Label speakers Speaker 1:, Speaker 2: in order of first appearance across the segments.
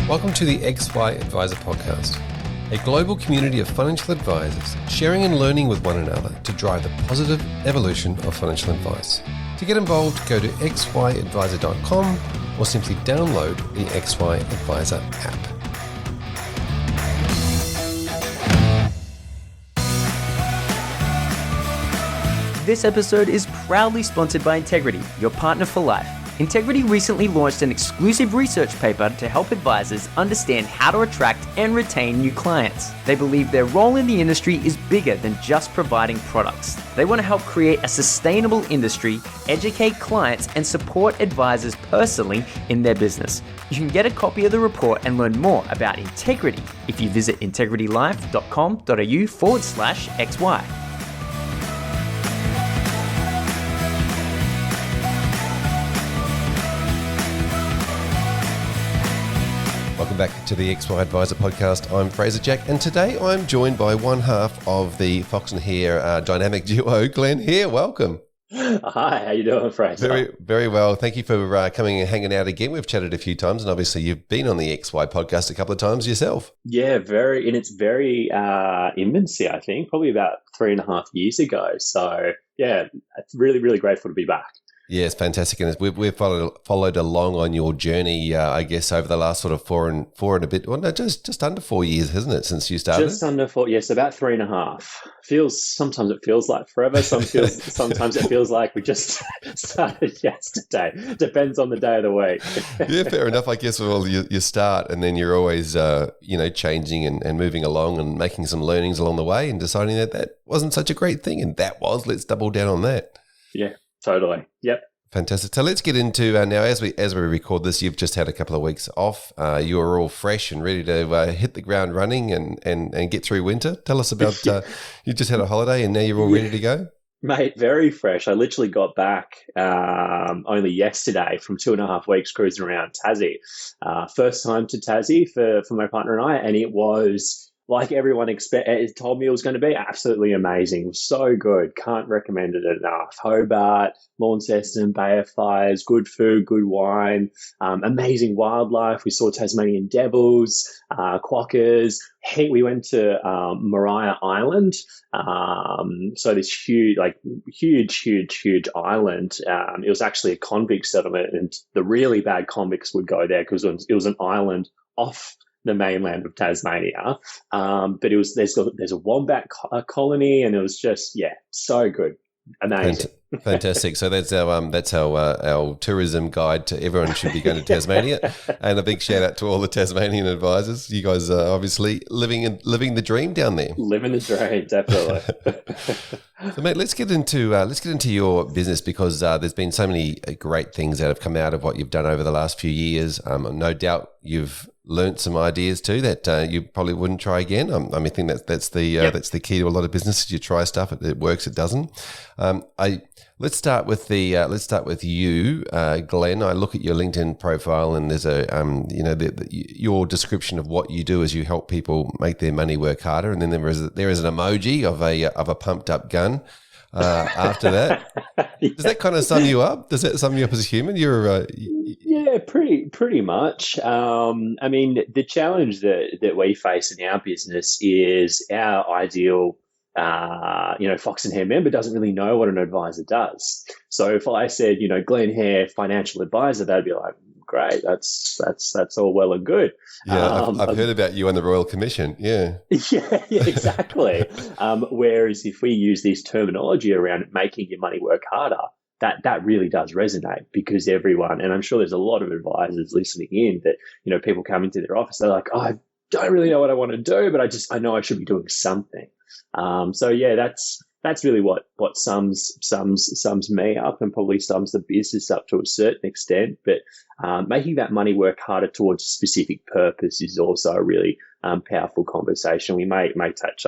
Speaker 1: Welcome to the XY Advisor Podcast, a global community of financial advisors sharing and learning with one another to drive the positive evolution of financial advice. To get involved, go to xyadvisor.com or simply download the XY Advisor app.
Speaker 2: This episode is proudly sponsored by Integrity, your partner for life. Integrity recently launched an exclusive research paper to help advisors understand how to attract and retain new clients. They believe their role in the industry is bigger than just providing products. They want to help create a sustainable industry, educate clients, and support advisors personally in their business. You can get a copy of the report and learn more about Integrity if you visit integritylife.com.au/XY.
Speaker 1: Welcome back to the XY Advisor Podcast. I'm Fraser Jack, and today I'm joined by one half of the Fox and Hare dynamic duo, Glen Hare. Welcome.
Speaker 3: Hi, how you doing, Fraser?
Speaker 1: Very, very well. Thank you for coming and hanging out again. We've chatted a few times, and obviously you've been on the XY Podcast a couple of times yourself.
Speaker 3: Yeah, in its very infancy, I think, probably about 3.5 years ago. So, yeah, it's really, really grateful to be back.
Speaker 1: Yeah, it's fantastic, and we've followed along on your journey. I guess over the last sort of four and a bit. Well, no, just under 4 years, hasn't it, since you started?
Speaker 3: Just under 4. Yes, about 3.5. Sometimes it feels like forever. Sometimes it feels like we just started yesterday. Depends on the day of the week.
Speaker 1: Yeah, fair enough. I guess well, you start, and then you're always changing and moving along and making some learnings along the way, and deciding that wasn't such a great thing, and let's double down on that.
Speaker 3: Yeah. Totally. Yep.
Speaker 1: Fantastic. So let's get into now. As we record this, you've just had a couple of weeks off. You are all fresh and ready to hit the ground running and get through winter. Tell us about you just had a holiday and now you're all ready to go.
Speaker 3: Mate, very fresh. I literally got back only yesterday from 2.5 weeks cruising around Tassie. First time to Tassie for my partner and I, and it was, like everyone told me it was going to be, absolutely amazing. It was so good. Can't recommend it enough. Hobart, Launceston, Bay of Fires, good food, good wine, amazing wildlife. We saw Tasmanian devils, quokkas. We went to Maria Island. So this huge island. It was actually a convict settlement, and the really bad convicts would go there because it was an island off the mainland of Tasmania, but there's a wombat colony, and it was just so good, amazing,
Speaker 1: fantastic. So that's our tourism guide to everyone should be going to Tasmania, and a big shout out to all the Tasmanian advisors. You guys are obviously living the dream down there.
Speaker 3: Living the dream, definitely.
Speaker 1: So, mate, let's get into your business, because there's been so many great things that have come out of what you've done over the last few years. No doubt you've learnt some ideas too that you probably wouldn't try again. I think that's the key to a lot of businesses. You try stuff, it works, it doesn't. Let's start with you, Glen. I look at your LinkedIn profile, and there's your description of what you do is you help people make their money work harder, and then there is an emoji of a pumped up gun. After that, does that kind of sum you up? Does that sum you up as a human?
Speaker 3: Yeah, pretty much. I mean, the challenge that we face in our business is our ideal Fox and Hare member doesn't really know what an advisor does. So if I said, Glen Hare financial advisor, they'd be like, great, that's all well and good.
Speaker 1: Yeah, I've heard about you on the Royal Commission. Yeah.
Speaker 3: Yeah, exactly. Whereas if we use this terminology around making your money work harder, that really does resonate, because everyone, and I'm sure there's a lot of advisors listening in that, people come into their office, they're like, oh, I don't really know what I want to do, but I know I should be doing something. So yeah, that's really what sums me up, and probably sums the business up to a certain extent. But making that money work harder towards a specific purpose is also a really powerful conversation. We may touch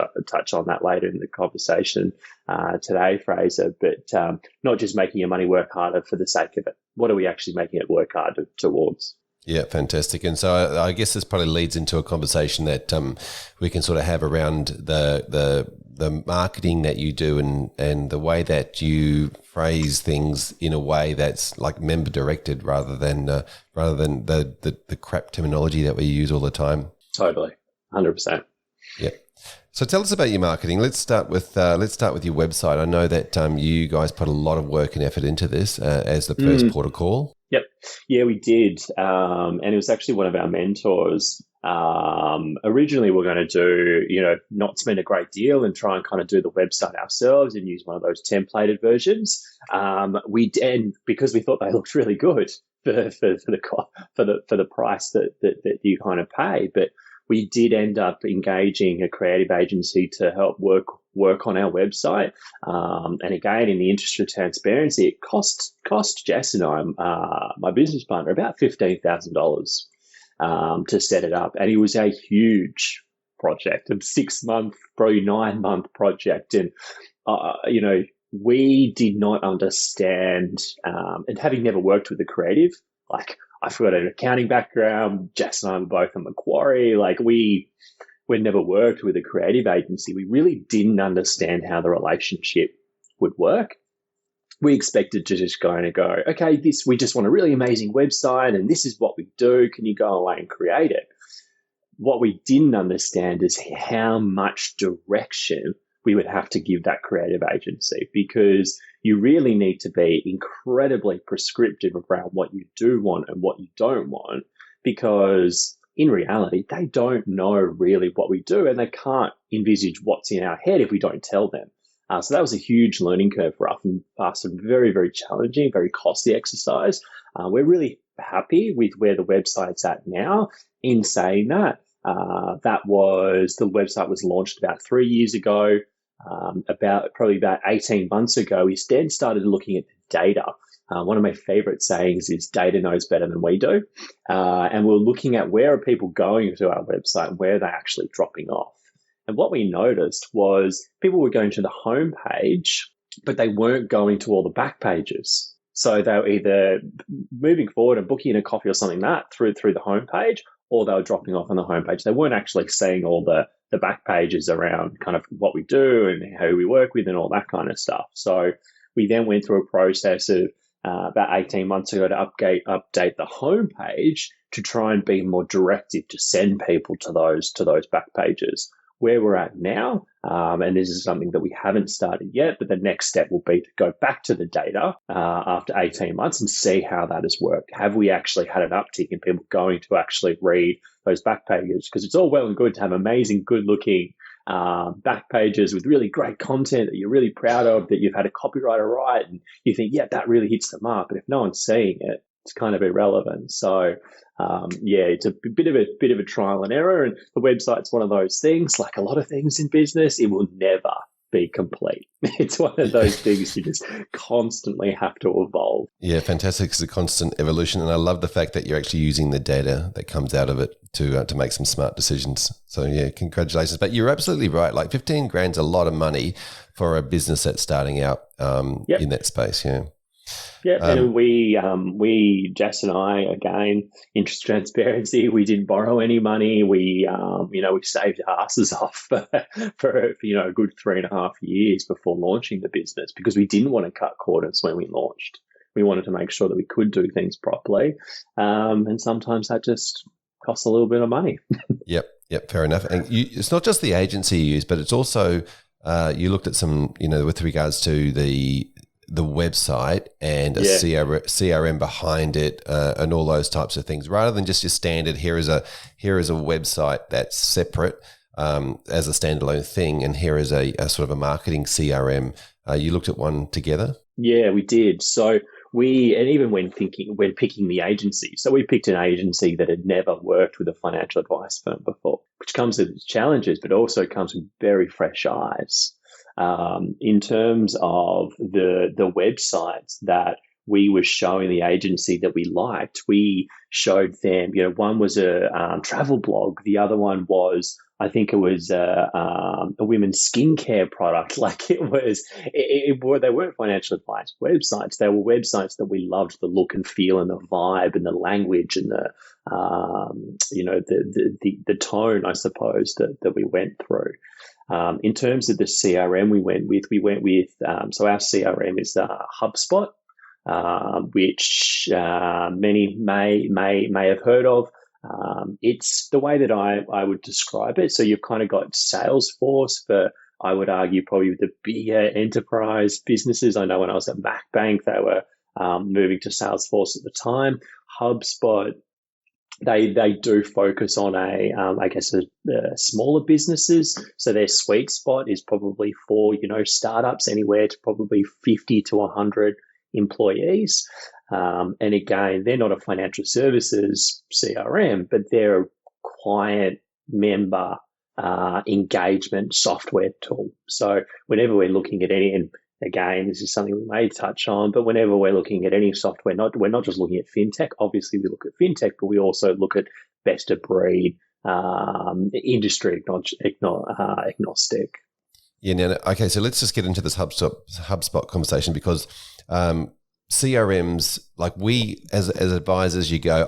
Speaker 3: on that later in the conversation today, Fraser. But not just making your money work harder for the sake of it. What are we actually making it work harder towards?
Speaker 1: Yeah, fantastic. And so I guess this probably leads into a conversation that we can sort of have around the marketing that you do and the way that you phrase things in a way that's like member directed rather than the crap terminology that we use all the time.
Speaker 3: Totally, 100%.
Speaker 1: Yeah. So tell us about your marketing. Let's start with your website. I know that you guys put a lot of work and effort into this as the first port of call.
Speaker 3: Yep. Yeah, we did. And it was actually one of our mentors. Originally, we're going to do, not spend a great deal and try and kind of do the website ourselves and use one of those templated versions. And because we thought they looked really good for the price that you kind of pay, but we did end up engaging a creative agency to help work on our website. And again, in the interest of transparency, it cost Jess and I, my business partner, about $15,000 to set it up. And it was a huge project, a 6-month, probably 9-month project. And, we did not understand, and having never worked with a creative, like I've got an accounting background, Jess and I were both at Macquarie, like we'd never worked with a creative agency. We really didn't understand how the relationship would work. We expected to just go, okay, we just want a really amazing website and this is what we do. Can you go away and create it? What we didn't understand is how much direction we would have to give that creative agency, because you really need to be incredibly prescriptive around what you do want and what you don't want, because in reality, they don't know really what we do and they can't envisage what's in our head if we don't tell them. So that was a huge learning curve for us and a very, very challenging, very costly exercise. We're really happy with where the website's at now. In saying that, the website was launched about 3 years ago. About 18 months ago, we then started looking at the data. One of my favorite sayings is data knows better than we do. And we're looking at where are people going to our website and where are they actually dropping off. And what we noticed was people were going to the home page, but they weren't going to all the back pages. So they were either moving forward and booking a coffee or something through the home page, or they were dropping off on the home page. They weren't actually seeing all the back pages around kind of what we do and who we work with and all that kind of stuff. So we then went through a process of about 18 months ago to update the home page to try and be more directive to send people to those back pages. Where we're at now, and this is something that we haven't started yet, but the next step will be to go back to the data after 18 months and see how that has worked. Have we actually had an uptick in people going to actually read those back pages? Because it's all well and good to have amazing, good-looking back pages with really great content that you're really proud of, that you've had a copywriter write, and you think, yeah, that really hits the mark. But if no one's seeing it, it's kind of irrelevant. So, it's a bit of a trial and error. And the website's one of those things, like a lot of things in business, it will never be complete. It's one of those things you just constantly have to evolve.
Speaker 1: Yeah, fantastic. It's a constant evolution. And I love the fact that you're actually using the data that comes out of it to make some smart decisions. So yeah, congratulations. But you're absolutely right. Like 15 grand's a lot of money for a business that's starting out in that space. Yeah.
Speaker 3: Yeah, and we, Jess and I, again, interest transparency, we didn't borrow any money. We saved our asses off for a good 3.5 years before launching the business, because we didn't want to cut corners when we launched. We wanted to make sure that we could do things properly. And sometimes that just costs a little bit of money. Yep,
Speaker 1: fair enough. And it's not just the agency you use, but it's also, you looked at some, with regards to the website and a CRM behind it, and all those types of things, rather than just your standard, here is a website that's separate as a standalone thing, and here is a sort of a marketing CRM. You looked at one together?
Speaker 3: Yeah, we did. So even when picking the agency, so we picked an agency that had never worked with a financial advice firm before, which comes with its challenges, but also comes with very fresh eyes. In terms of the websites that we were showing the agency that we liked, we showed them, one was a travel blog. The other one was, I think it was a women's skincare product. Like it was, they weren't financial advice websites. They were websites that we loved the look and feel and the vibe and the language and the tone, I suppose, that we went through. In terms of the CRM we went with, so our CRM is HubSpot, which many may have heard of. It's the way that I would describe it. So you've kind of got Salesforce for, I would argue, probably the bigger enterprise businesses. I know when I was at MacBank, they were moving to Salesforce at the time. HubSpot, they do focus on smaller businesses. So their sweet spot is probably for, startups anywhere to probably 50 to 100 employees. And again, they're not a financial services CRM, but they're a client member engagement software tool. So whenever we're looking at any, and again, this is something we may touch on, but whenever we're looking at any software, we're not just looking at fintech. Obviously, we look at fintech, but we also look at best of breed, industry agnostic.
Speaker 1: Yeah. Now, okay. So let's just get into this HubSpot conversation, because CRMs, like we as advisors, you go,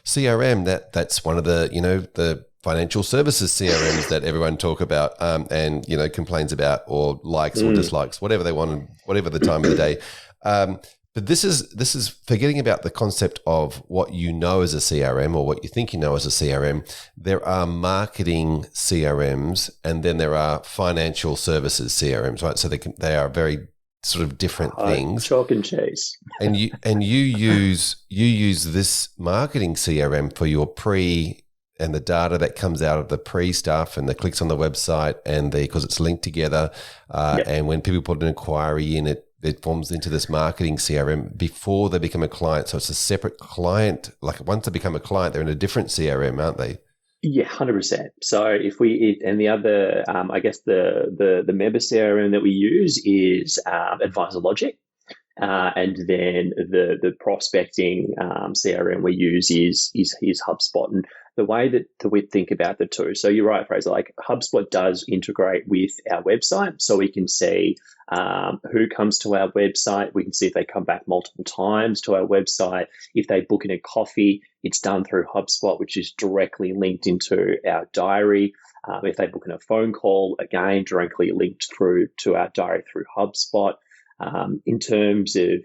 Speaker 1: CRM, that's one of the, the financial services CRMs that everyone talk about and, complains about or likes or dislikes, whatever they want, whatever the time of the day. But this is forgetting about the concept of what you know as a CRM or what you think you know as a CRM. There are marketing CRMs and then there are financial services CRMs, right? So they are very sort of different things.
Speaker 3: Chalk and cheese.
Speaker 1: and you use this marketing CRM for your pre and the data that comes out of the pre stuff and the clicks on the website and because it's linked together. And when people put an inquiry in, it forms into this marketing CRM before they become a client. So it's a separate client. Like once they become a client, they're in a different CRM, aren't they?
Speaker 3: Yeah, 100%. So and the other, I guess the member CRM that we use is Advisor Logic. And then the prospecting CRM we use is HubSpot. And the way that we think about the two, so you're right, Fraser, like HubSpot does integrate with our website, so we can see who comes to our website. We can see if they come back multiple times to our website. If they book in a coffee, it's done through HubSpot, which is directly linked into our diary. If they book in a phone call, again, directly linked through to our diary through HubSpot. In terms of,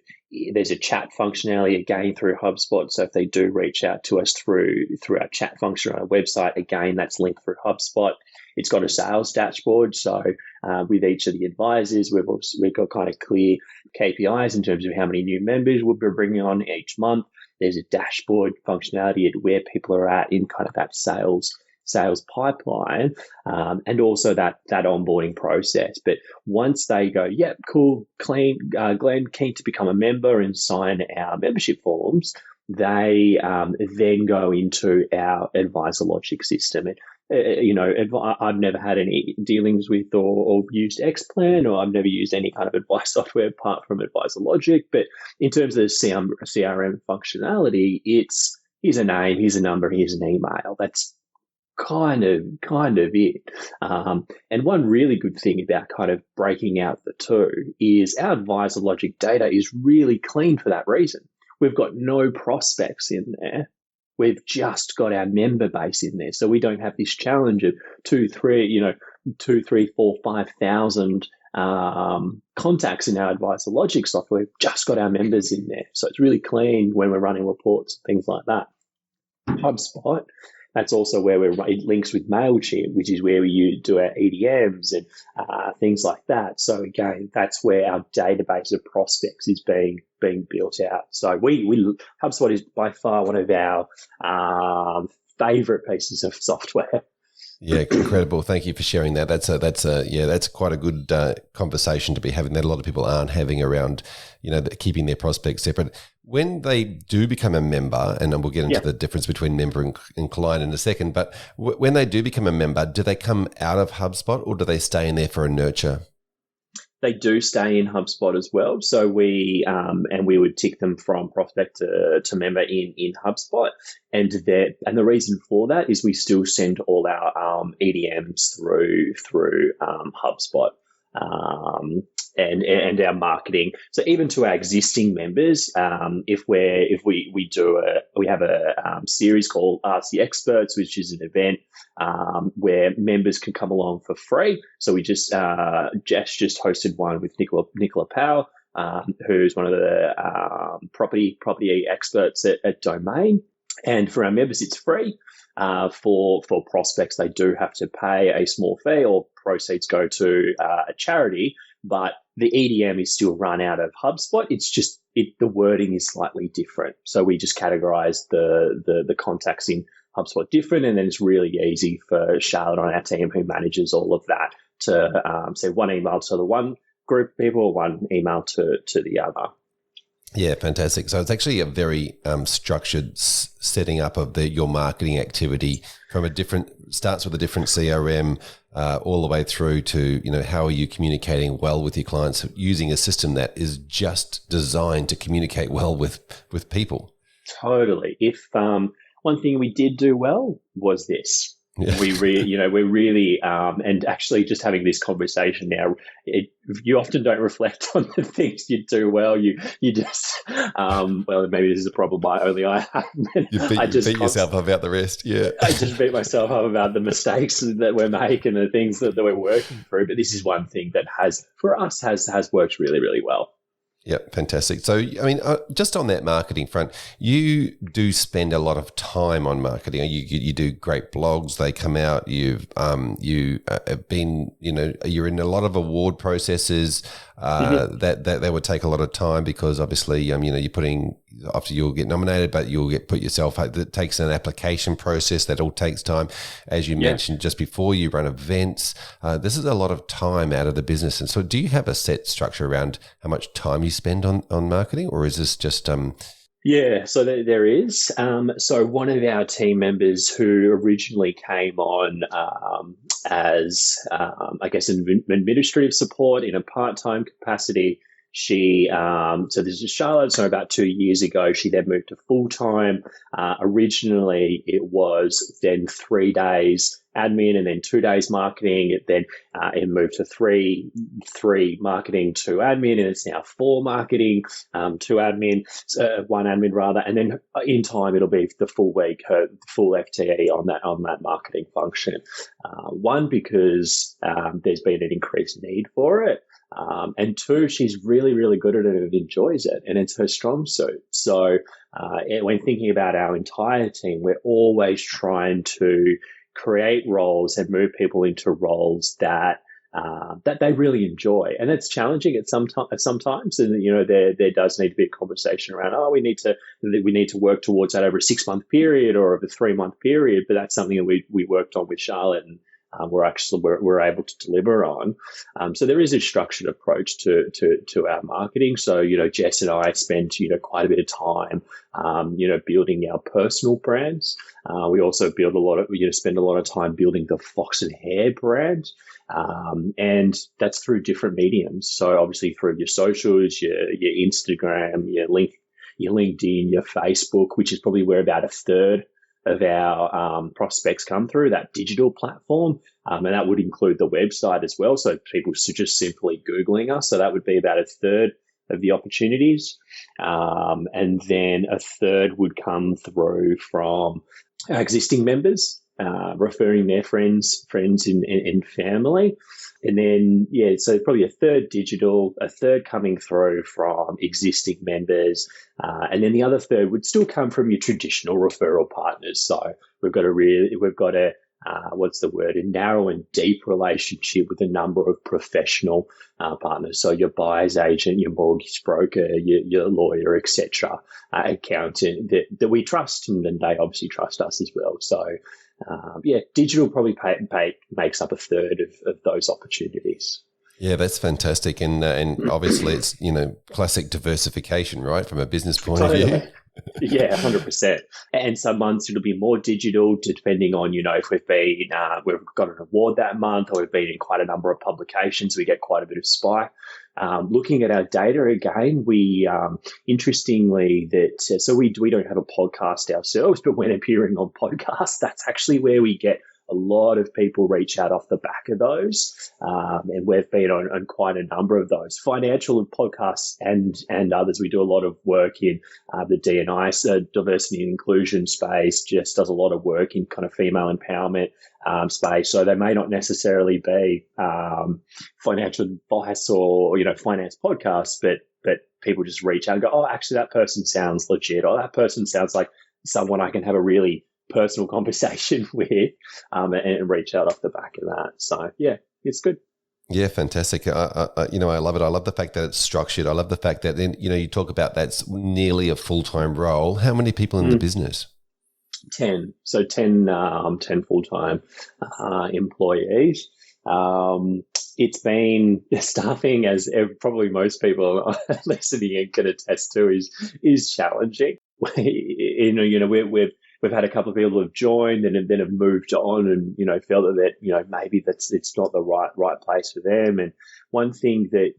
Speaker 3: there's a chat functionality again through HubSpot. So if they do reach out to us through our chat function on our website, again, that's linked through HubSpot. It's got a sales dashboard. So with each of the advisors, we've got kind of clear KPIs in terms of how many new members we'll be bringing on each month. There's a dashboard functionality at where people are at in kind of that sales pipeline, and also that onboarding process. But once they go, yep, cool, clean, Glenn, keen to become a member and sign our membership forms, they then go into our Advisor Logic system. And, I've never had any dealings with or used Xplan, or I've never used any kind of advice software apart from Advisor Logic. But in terms of the CRM functionality, it's here's a name, here's a number, here's an email. That's kind of it. And one really good thing about kind of breaking out the two is our Advisor Logic data is really clean for that reason. We've got no prospects in there. We've just got our member base in there. So we don't have this challenge of 2, 3, 4, 5,000 contacts in our Advisor Logic software. We've just got our members in there. So it's really clean when we're running reports and things like that. HubSpot, that's also where it links with MailChimp, which is where we do our EDMs and things like that. So again, that's where our database of prospects is being built out. So HubSpot is by far one of our favorite pieces of software.
Speaker 1: Yeah, incredible. Thank you for sharing that. That's quite a good conversation to be having that a lot of people aren't having around, keeping their prospects separate. When they do become a member, and we'll get into the difference between member and client in a second, but when they do become a member, do they come out of HubSpot or do they stay in there for a nurture?
Speaker 3: they do stay in HubSpot as well. So we would tick them from prospect to member in HubSpot. And the reason for that is we still send all our EDMs through HubSpot. And our marketing. So even to our existing members, if we have a series called Ask the Experts, which is an event where members can come along for free. So we Jess just hosted one with Nicola Powell, who's one of the property experts at Domain. And for our members, it's free. For prospects, they do have to pay a small fee, or proceeds go to a charity. But the EDM is still run out of HubSpot. It's just the wording is slightly different. So we just categorize the contacts in HubSpot different, and then it's really easy for Charlotte on our team, who manages all of that, to say one email to the one group of people, one email to the other.
Speaker 1: Yeah, fantastic. So it's actually a very structured setting up of your marketing activity from starts with a different CRM all the way through to, how are you communicating well with your clients using a system that is just designed to communicate well with people.
Speaker 3: Totally. If one thing we did do well was this. Yeah. We're really, and actually just having this conversation now, you often don't reflect on the things you do well. You just, well, maybe this is a problem I have.
Speaker 1: You beat yourself up about the rest. Yeah.
Speaker 3: I just beat myself up about the mistakes that we're making and the things that we're working through. But this is one thing that has worked really, really well.
Speaker 1: Yeah, fantastic. So, just on that marketing front, you do spend a lot of time on marketing. You do great blogs; they come out. You have been, you're in a lot of award processes that would take a lot of time, because obviously, you're putting, after you'll get nominated, but you'll get put yourself. It takes an application process that all takes time, as you mentioned just before. You run events. This is a lot of time out of the business. And so, do you have a set structure around how much time you spend on marketing, or is this just
Speaker 3: Yeah, so there is. So one of our team members who originally came on as, I guess, administrative support in a part-time capacity, she, so this is Charlotte, so about 2 years ago, she then moved to full-time. Originally, it was then 3 days admin and then 2 days marketing. It moved to three marketing, 2 admin, and it's now 4 marketing, 2 admin, 1 admin rather. And then in time, it'll be the full week, her full FTE on that marketing function. One, because there's been an increased need for it. And 2, she's really, really good at it and enjoys it, and it's her strong suit. So when thinking about our entire team, we're always trying to create roles and move people into roles that they really enjoy. And it's challenging at sometimes. And, there does need to be a conversation around, we need to work towards that over a 6-month period or over a 3-month period. But that's something that we worked on with Charlotte, and we're able to deliver on. So there is a structured approach to our marketing. So, Jess and I spend, quite a bit of time, building our personal brands. We also spend a lot of time building the Fox and Hare brand. And that's through different mediums. So obviously through your socials, your Instagram, your LinkedIn, your Facebook, which is probably where about a third of our prospects come through, that digital platform. And that would include the website as well. So people just simply Googling us. So that would be about a third of the opportunities. And then a third would come through from our existing members, referring their friends and family. And then, so probably a third digital, a third coming through from existing members. And then the other third would still come from your traditional referral partners. So we've got a narrow and deep relationship with a number of professional partners. So your buyer's agent, your mortgage broker, your lawyer, etc., accountant that we trust, and then they obviously trust us as well. So digital probably makes up a third of those opportunities.
Speaker 1: Yeah, that's fantastic, and obviously it's classic diversification, right, from a business point of view.
Speaker 3: Yeah, 100%. And some months it'll be more digital, depending on, if we've got an award that month, or we've been in quite a number of publications, we get quite a bit of spike. Looking at our data again, we, interestingly, so we don't have a podcast ourselves, but when appearing on podcasts, that's actually where we get a lot of people reach out off the back of those. And we've been on quite a number of those financial podcasts and others. We do a lot of work in the D&I, so diversity and inclusion space, just does a lot of work in kind of female empowerment space. So they may not necessarily be financial advice or, finance podcasts, but people just reach out and go, oh, actually, that person sounds legit, or that person sounds like someone I can have a really personal conversation with, and reach out off the back of that. So yeah, it's good.
Speaker 1: Yeah, fantastic. I love it. I love the fact that it's structured. I love the fact that then, you talk about that's nearly a full-time role. How many people in the business?
Speaker 3: 10. So 10 full-time employees. It's been staffing, as probably most people listening in can attest to, is challenging. We've had a couple of people who have joined and then have moved on, and felt that maybe it's not the right place for them. And one thing that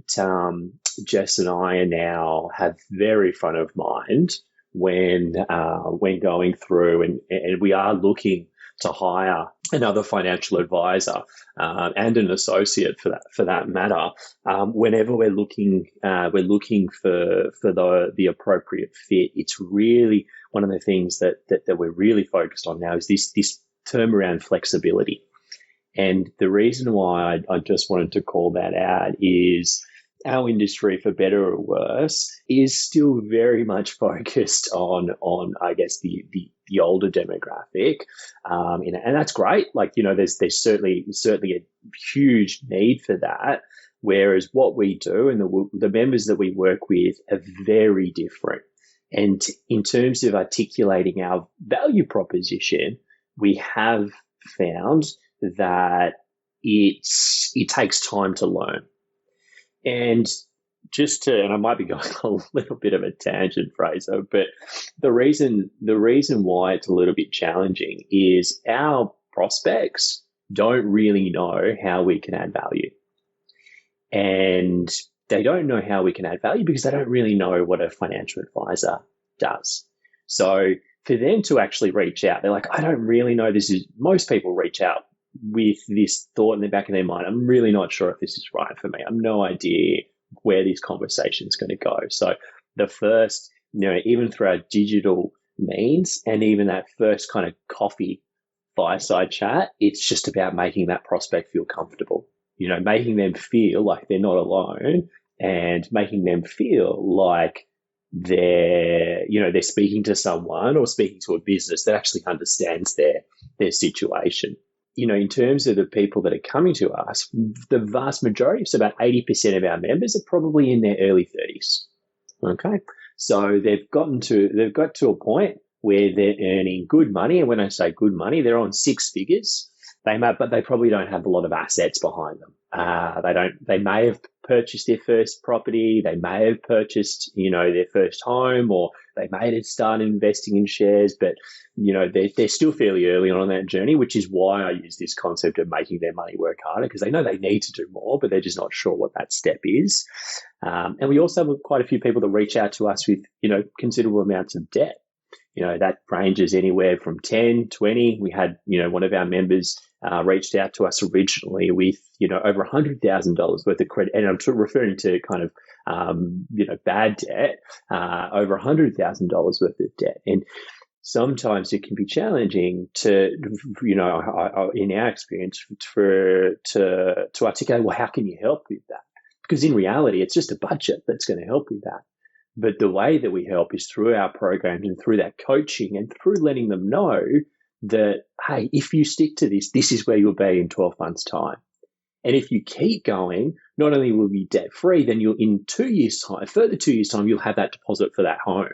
Speaker 3: Jess and I are now have very front of mind when going through, and we are looking to hire another financial advisor and an associate for that matter. Whenever we're looking for the appropriate fit, it's really one of the things that we're really focused on now is this term around flexibility. And the reason why I just wanted to call that out is our industry, for better or worse, is still very much focused on I guess the older demographic, and that's great. There's certainly a huge need for that. Whereas what we do and the members that we work with are very different. And in terms of articulating our value proposition, we have found that it takes time to learn. And and I might be going on a little bit of a tangent, Fraser, but the reason why it's a little bit challenging is our prospects don't really know how we can add value. And they don't know how we can add value because they don't really know what a financial advisor does. So for them to actually reach out, they're like, I don't really know most people reach out with this thought in the back of their mind. I'm really not sure if this is right for me. I have no idea where this conversation is going to go. So the first, even through our digital means and even that first kind of coffee fireside chat, it's just about making that prospect feel comfortable, making them feel like they're not alone and making them feel like they're speaking to someone or speaking to a business that actually understands their situation. In terms of the people that are coming to us, the vast majority, so about 80% of our members are probably in their early 30s. Okay. So they've got to a point where they're earning good money. And when I say good money, they're on six figures. But they probably don't have a lot of assets behind them. They may have purchased their first property. They may have purchased, their first home, or they may have started investing in shares, but, they're still fairly early on that journey, which is why I use this concept of making their money work harder, because they know they need to do more, but they're just not sure what that step is. And we also have quite a few people that reach out to us with, considerable amounts of debt. That ranges anywhere from 10, 20. We had, one of our members reached out to us originally with, over $100,000 worth of credit. And I'm referring to kind of, bad debt, over $100,000 worth of debt. And sometimes it can be challenging to, in our experience, to articulate, well, how can you help with that? Because in reality, it's just a budget that's going to help with that. But the way that we help is through our programs and through that coaching and through letting them know that, hey, if you stick to this, this is where you'll be in 12 months' time. And if you keep going, not only will you be debt free, then you'll in 2 years' time, further 2 years' time, you'll have that deposit for that home.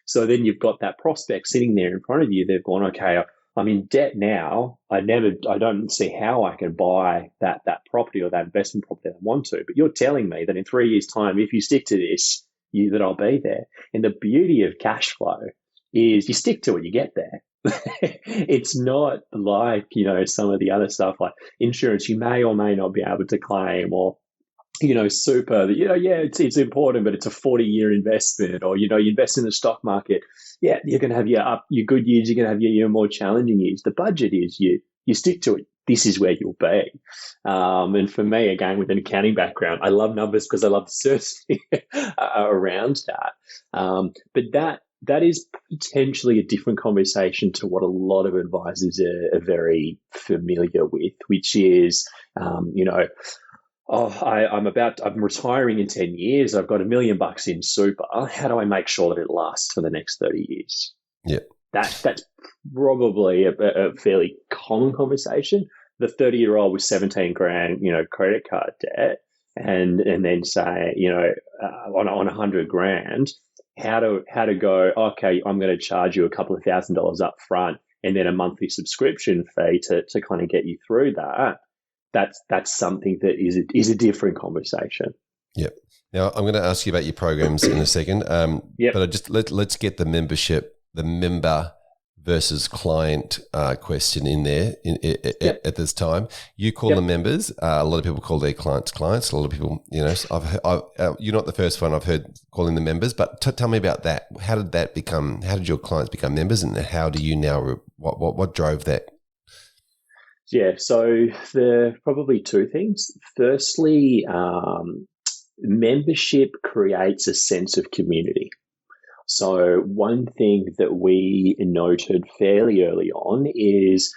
Speaker 3: So then you've got that prospect sitting there in front of you. They've gone, okay, I'm in debt now. I don't see how I can buy that property or that investment property that I want to. But you're telling me that in 3 years' time, if you stick to this, that I'll be there. And the beauty of cash flow is you stick to it, you get there. It's not like, some of the other stuff like insurance you may or may not be able to claim, or super, yeah, it's important, but it's a 40-year investment, or, you invest in the stock market. Yeah, you're going to have your good years, you're going to have your more challenging years. The budget is you stick to it. This is where you'll be. And for me, again, with an accounting background, I love numbers because I love the certainty around that. But that is potentially a different conversation to what a lot of advisors are very familiar with, which is, I'm retiring in 10 years. I've got $1 million in super. How do I make sure that it lasts for the next 30 years?
Speaker 1: Yeah.
Speaker 3: That's probably a fairly common conversation. The 30-year-old with 17 grand, credit card debt, and then say, on 100 grand, how to go, okay, I'm going to charge you a couple of $1,000 up front and then a monthly subscription fee to kind of get you through that. That's something that is a different conversation.
Speaker 1: Yep. Now I'm going to ask you about your programs in a second. But let's get the member versus client question in there at this time. You call them members. A lot of people call their clients clients. A lot of people, you're not the first one I've heard calling them members. But tell me about that. How did your clients become members, and how do you now? What drove that?
Speaker 3: Yeah, so there are probably two things. Firstly, membership creates a sense of community. So one thing that we noted fairly early on is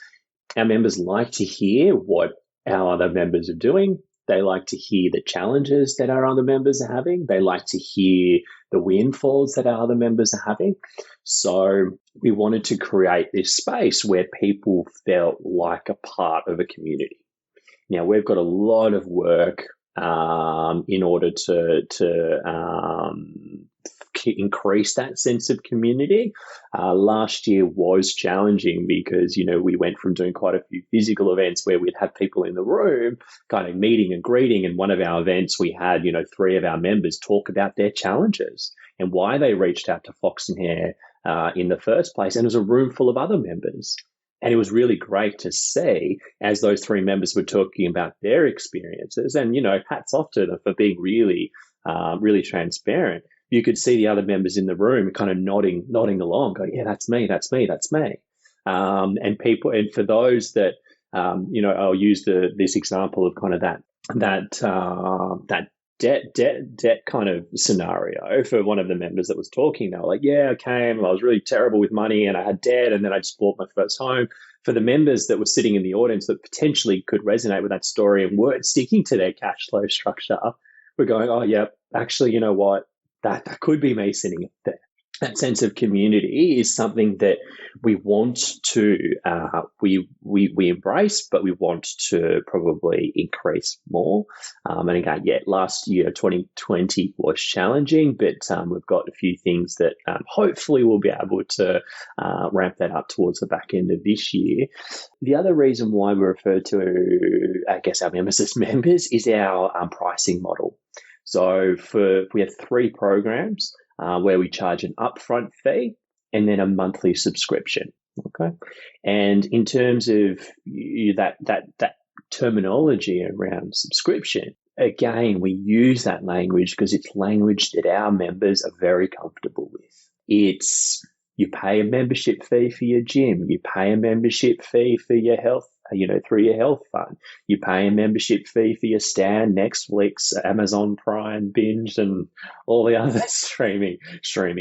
Speaker 3: our members like to hear what our other members are doing. They like to hear the challenges that our other members are having. They like to hear the windfalls that our other members are having. So we wanted to create this space where people felt like a part of a community. Now, we've got a lot of work in order to increase that sense of community. Last year was challenging because, we went from doing quite a few physical events where we'd have people in the room kind of meeting and greeting. And one of our events, we had, 3 of our members talk about their challenges and why they reached out to Fox and Hare in the first place. And it was a room full of other members. And it was really great to see as those 3 members were talking about their experiences, and, hats off to them for being really, really transparent. You could see the other members in the room kind of nodding along, going, yeah, that's me. And for those that, I'll use this example of kind of that debt kind of scenario for one of the members that was talking. They were like, yeah, I was really terrible with money and I had debt and then I just bought my first home. For the members that were sitting in the audience that potentially could resonate with that story and weren't sticking to their cash flow structure, we're going, oh, yeah, actually, you know what? That could be me sitting up there. That sense of community is something that we want to we embrace, but we want to probably increase more. And again, last year 2020 was challenging, but we've got a few things that hopefully we'll be able to ramp that up towards the back end of this year. The other reason why we refer to, I guess, our members as members is our pricing model. So we have 3 programs where we charge an upfront fee and then a monthly subscription. Okay, and in terms of that terminology around subscription, again, we use that language because it's language that our members are very comfortable with. It's you pay a membership fee for your gym, you pay a membership fee for your health, through your health fund. You pay a membership fee for your Stan, Netflix, Amazon Prime, Binge, and all the other streaming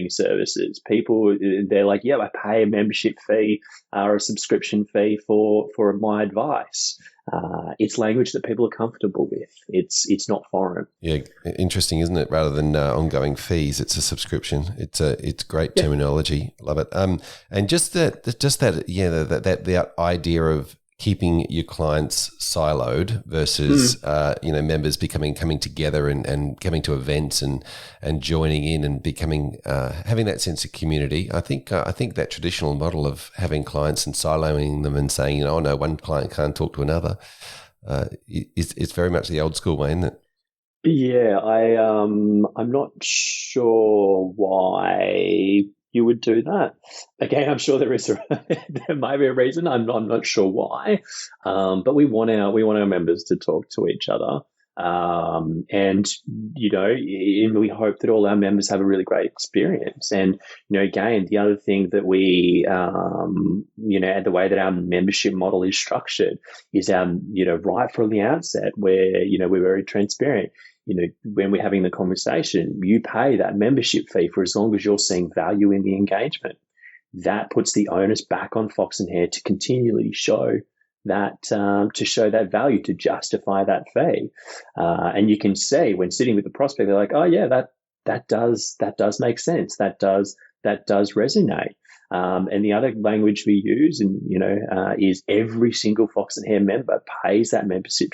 Speaker 3: services. People, they're like, yeah, I pay a membership fee or a subscription fee for my advice. It's language that people are comfortable with. It's not foreign.
Speaker 1: Yeah, interesting, isn't it? Rather than ongoing fees, it's a subscription. It's great terminology. Love it. And just that the idea of keeping your clients siloed versus members coming together and coming to events and joining in and becoming having that sense of community. I think that traditional model of having clients and siloing them and saying, oh no, one client can't talk to another, it's very much the old school way, isn't it?
Speaker 3: Yeah, I'm not sure why you would do that. Again, I'm sure there is there may be a reason. I'm not sure why, but we want our members to talk to each other. And we hope that all our members have a really great experience. And again, the other thing that we the way that our membership model is structured is right from the outset, where we're very transparent. When we're having the conversation, you pay that membership fee for as long as you're seeing value in the engagement. That puts the onus back on Fox and Hare to continually show that value, to justify that fee. And you can see when sitting with the prospect, they're like, oh yeah, that does make sense. That does resonate. And the other language we use, is every single Fox and Hare member pays that membership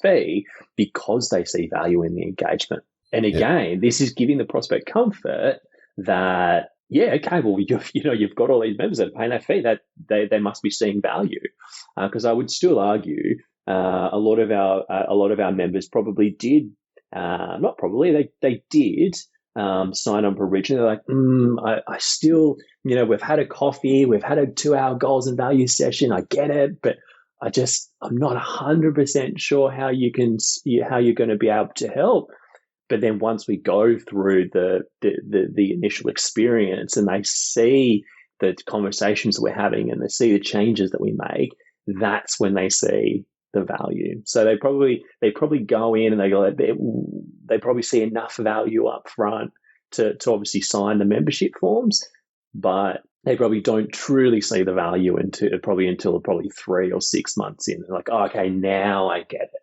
Speaker 3: fee because they see value in the engagement. And again, this is giving the prospect comfort that, yeah, okay, well, you've got all these members that are paying that fee, that they must be seeing value. Because I would still argue a lot of our members probably did, not probably, they did sign up originally. They're like, I still, we've had a coffee, we've had a 2-hour goals and values session. I get it, but I'm not 100% sure how you're going to be able to help. But then once we go through the initial experience and they see the conversations that we're having and they see the changes that we make, that's when they see the value. So they probably go in and they probably see enough value up front to obviously sign the membership forms, but they probably don't truly see the value until probably 3 or 6 months in. They're like, oh, okay, now I get it.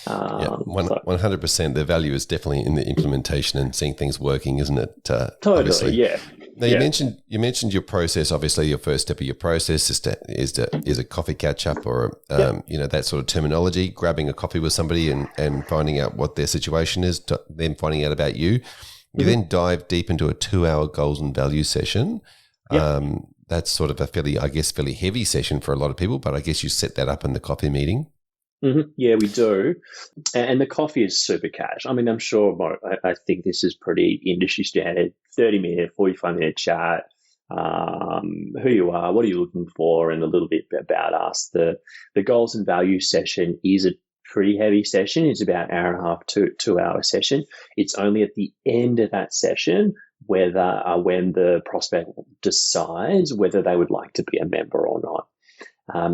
Speaker 1: 100%. The value is definitely in the implementation and seeing things working, isn't it?
Speaker 3: Totally,
Speaker 1: obviously.
Speaker 3: yeah.
Speaker 1: Now you mentioned your process. Obviously, your first step of your process is a coffee catch up, or that sort of terminology. Grabbing a coffee with somebody and finding out what their situation is, them finding out about you. You then dive deep into a 2-hour goals and values session. Yep. That's sort of a fairly heavy session for a lot of people, but I guess you set that up in the coffee meeting.
Speaker 3: Mm-hmm. Yeah, we do. And the coffee is super cash. I mean, I'm sure, I think this is pretty industry standard, 30-minute, 45-minute chat, who you are, what are you looking for, and a little bit about us. The goals and values session is a pretty heavy session. It's about an hour and a half to 2-hour session. It's only at the end of that session when the prospect decides whether they would like to be a member or not.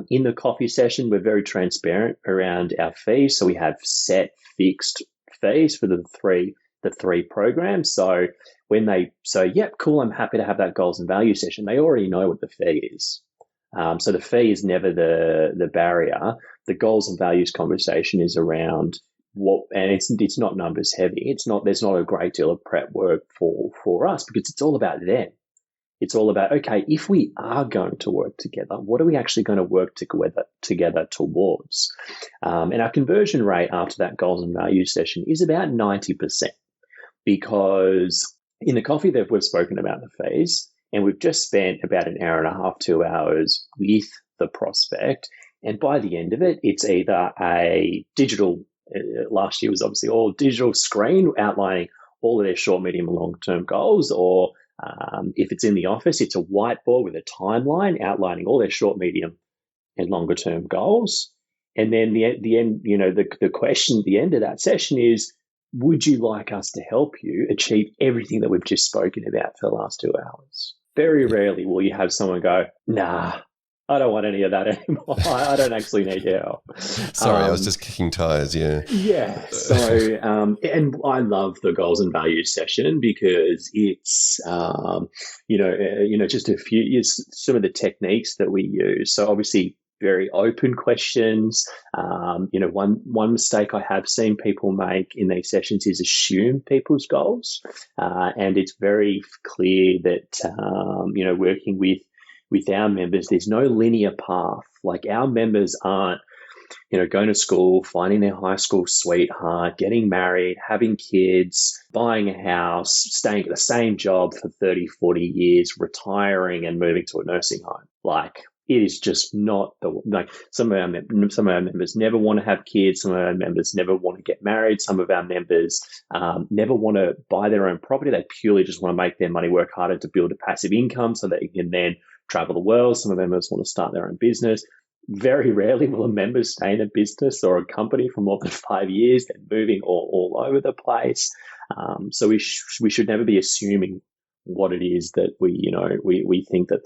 Speaker 3: In the coffee session, we're very transparent around our fees. So we have set fixed fees for the three programs. So when they say, yep, cool, I'm happy to have that goals and values session, they already know what the fee is. So the fee is never the barrier. The goals and values conversation is around and it's not numbers heavy. There's not a great deal of prep work for us because it's all about them. It's all about, okay, if we are going to work together, what are we actually going to work together towards? And our conversion rate after that goals and values session is about 90%, because in the coffee that we've spoken about the fees, and we've just spent about an hour and a half, 2 hours with the prospect. And by the end of it, it's either a digital, last year was obviously all digital screen outlining all of their short, medium, and long-term goals, or if it's in the office, it's a whiteboard with a timeline outlining all their short, medium, and longer term goals. And then the end, the question at the end of that session is, would you like us to help you achieve everything that we've just spoken about for the last 2 hours? Very rarely will you have someone go, nah, I don't want any of that anymore. I don't actually need your help.
Speaker 1: Sorry, I was just kicking tires. Yeah.
Speaker 3: Yeah. So, and I love the goals and values session because it's, just some of the techniques that we use. So obviously very open questions. One mistake I have seen people make in these sessions is assume people's goals. And it's very clear that, working with our members, there's no linear path. Like, our members aren't, going to school, finding their high school sweetheart, getting married, having kids, buying a house, staying at the same job for 30, 40 years, retiring and moving to a nursing home. Like, it is just not like some of our members never want to have kids. Some of our members never want to get married. Some of our members never want to buy their own property. They purely just want to make their money work harder to build a passive income so that you can then travel the world. Some of our members want to start their own business. Very rarely will a member stay in a business or a company for more than 5 years. They're moving all over the place. So we should never be assuming what it is that we think that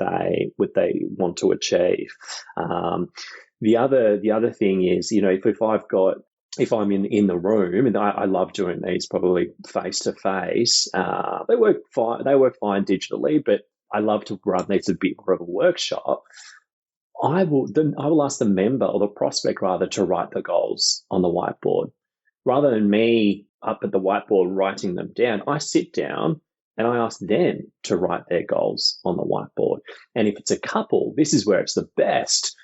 Speaker 3: they want to achieve. The other thing is, if I'm in the room, and I love doing these probably face to face, they work fine digitally, but I love to run these a bit more of a workshop. I will ask the member or the prospect rather to write the goals on the whiteboard. Rather than me up at the whiteboard writing them down, I sit down and I ask them to write their goals on the whiteboard. And if it's a couple, this is where it's the best.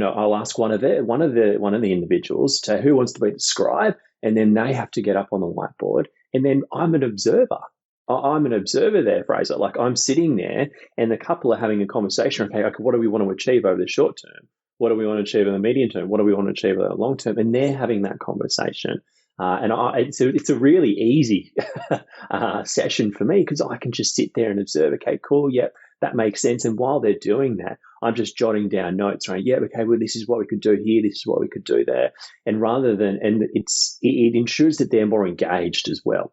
Speaker 3: I'll ask one of the individuals to who wants to be the scribe, and then they have to get up on the whiteboard, and then I'm an observer. I'm an observer there, Fraser. Like, I'm sitting there and the couple are having a conversation. Okay, what do we want to achieve over the short term? What do we want to achieve in the medium term? What do we want to achieve over the long term? And they're having that conversation. It's a really easy session for me because I can just sit there and observe. Okay, cool. Yep, that makes sense. And while they're doing that, I'm just jotting down notes, right? Yeah, okay, well, this is what we could do here. This is what we could do there. And it ensures that they're more engaged as well.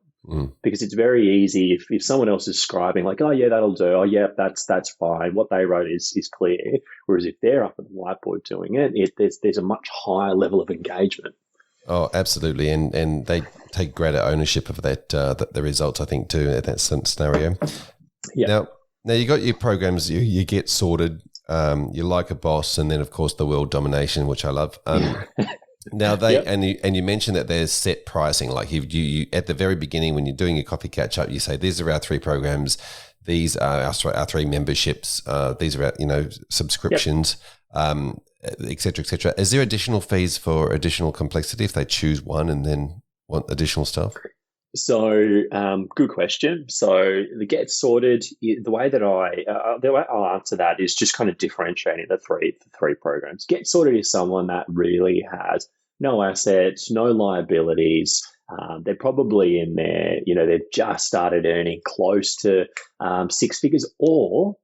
Speaker 3: Because it's very easy if someone else is scribing like, oh yeah, that'll do. Oh yeah, that's fine. What they wrote is clear. Whereas if they're up at the whiteboard doing it, there's a much higher level of engagement.
Speaker 1: Oh, absolutely, and they take greater ownership of that the results, I think, too, in that scenario. Yeah. Now you got your programs. You get sorted. You like a boss, and then of course the world domination, which I love. Now and you mentioned that there's set pricing. Like you at the very beginning when you're doing your coffee catch up, you say these are our 3 programs, these are our 3 memberships, these are our subscriptions, et cetera, et cetera. Is there additional fees for additional complexity if they choose one and then want additional stuff?
Speaker 3: So, good question. So the Get Sorted, the way I'll answer that is just kind of differentiating the three programs. Get Sorted is someone that really has no assets, no liabilities. They're probably in there, they've just started earning close to 6 figures, or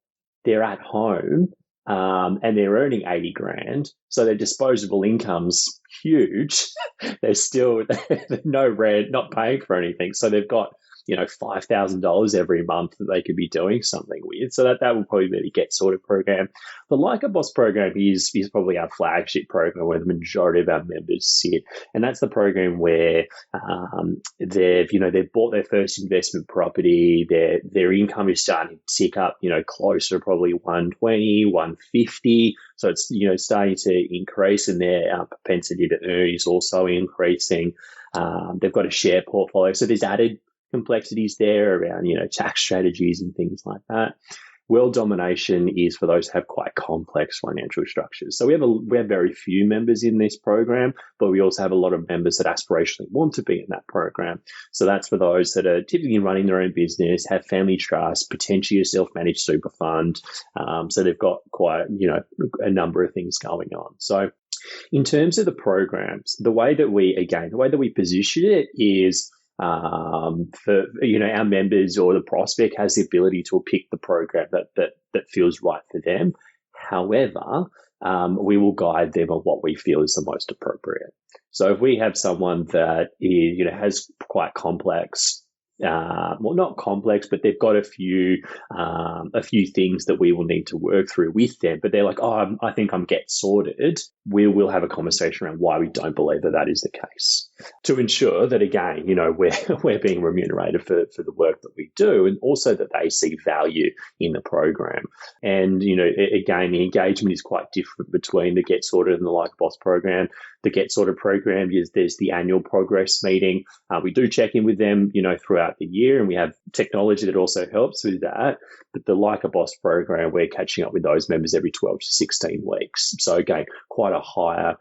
Speaker 3: they're at home and they're earning 80 grand. So their disposable income's huge. They're still no rent, not paying for anything. So they've got, $5,000 every month that they could be doing something with. So that will probably be the Get Sorted program. The Like a Boss program is probably our flagship program where the majority of our members sit. And that's the program where they've bought their first investment property, their income is starting to tick up, closer to probably 120, 150. So it's, starting to increase, and their propensity to earn is also increasing. They've got a share portfolio. So there's added complexities there around, tax strategies and things like that. World domination is for those who have quite complex financial structures. So we have very few members in this program, but we also have a lot of members that aspirationally want to be in that program. So that's for those that are typically running their own business, have family trust, potentially a self-managed super fund. So they've got quite, a number of things going on. So in terms of the programs, the way that we position it is, for our members or the prospect has the ability to pick the program that feels right for them. However, we will guide them on what we feel is the most appropriate. So if we have someone that is, has quite complex, not complex, but they've got a few things that we will need to work through with them, but they're like, oh, I think I'm Get Sorted. We will have a conversation around why we don't believe that is the case, to ensure that, again, we're being remunerated for the work that we do, and also that they see value in the program. And, again, the engagement is quite different between the Get Sorted and the Like Boss program. The Get Sorted program is there's the annual progress meeting. We do check in with them, throughout the year, and we have technology that also helps with that. But the Like a Boss program, we're catching up with those members every 12 to 16 weeks. So again, quite a higher,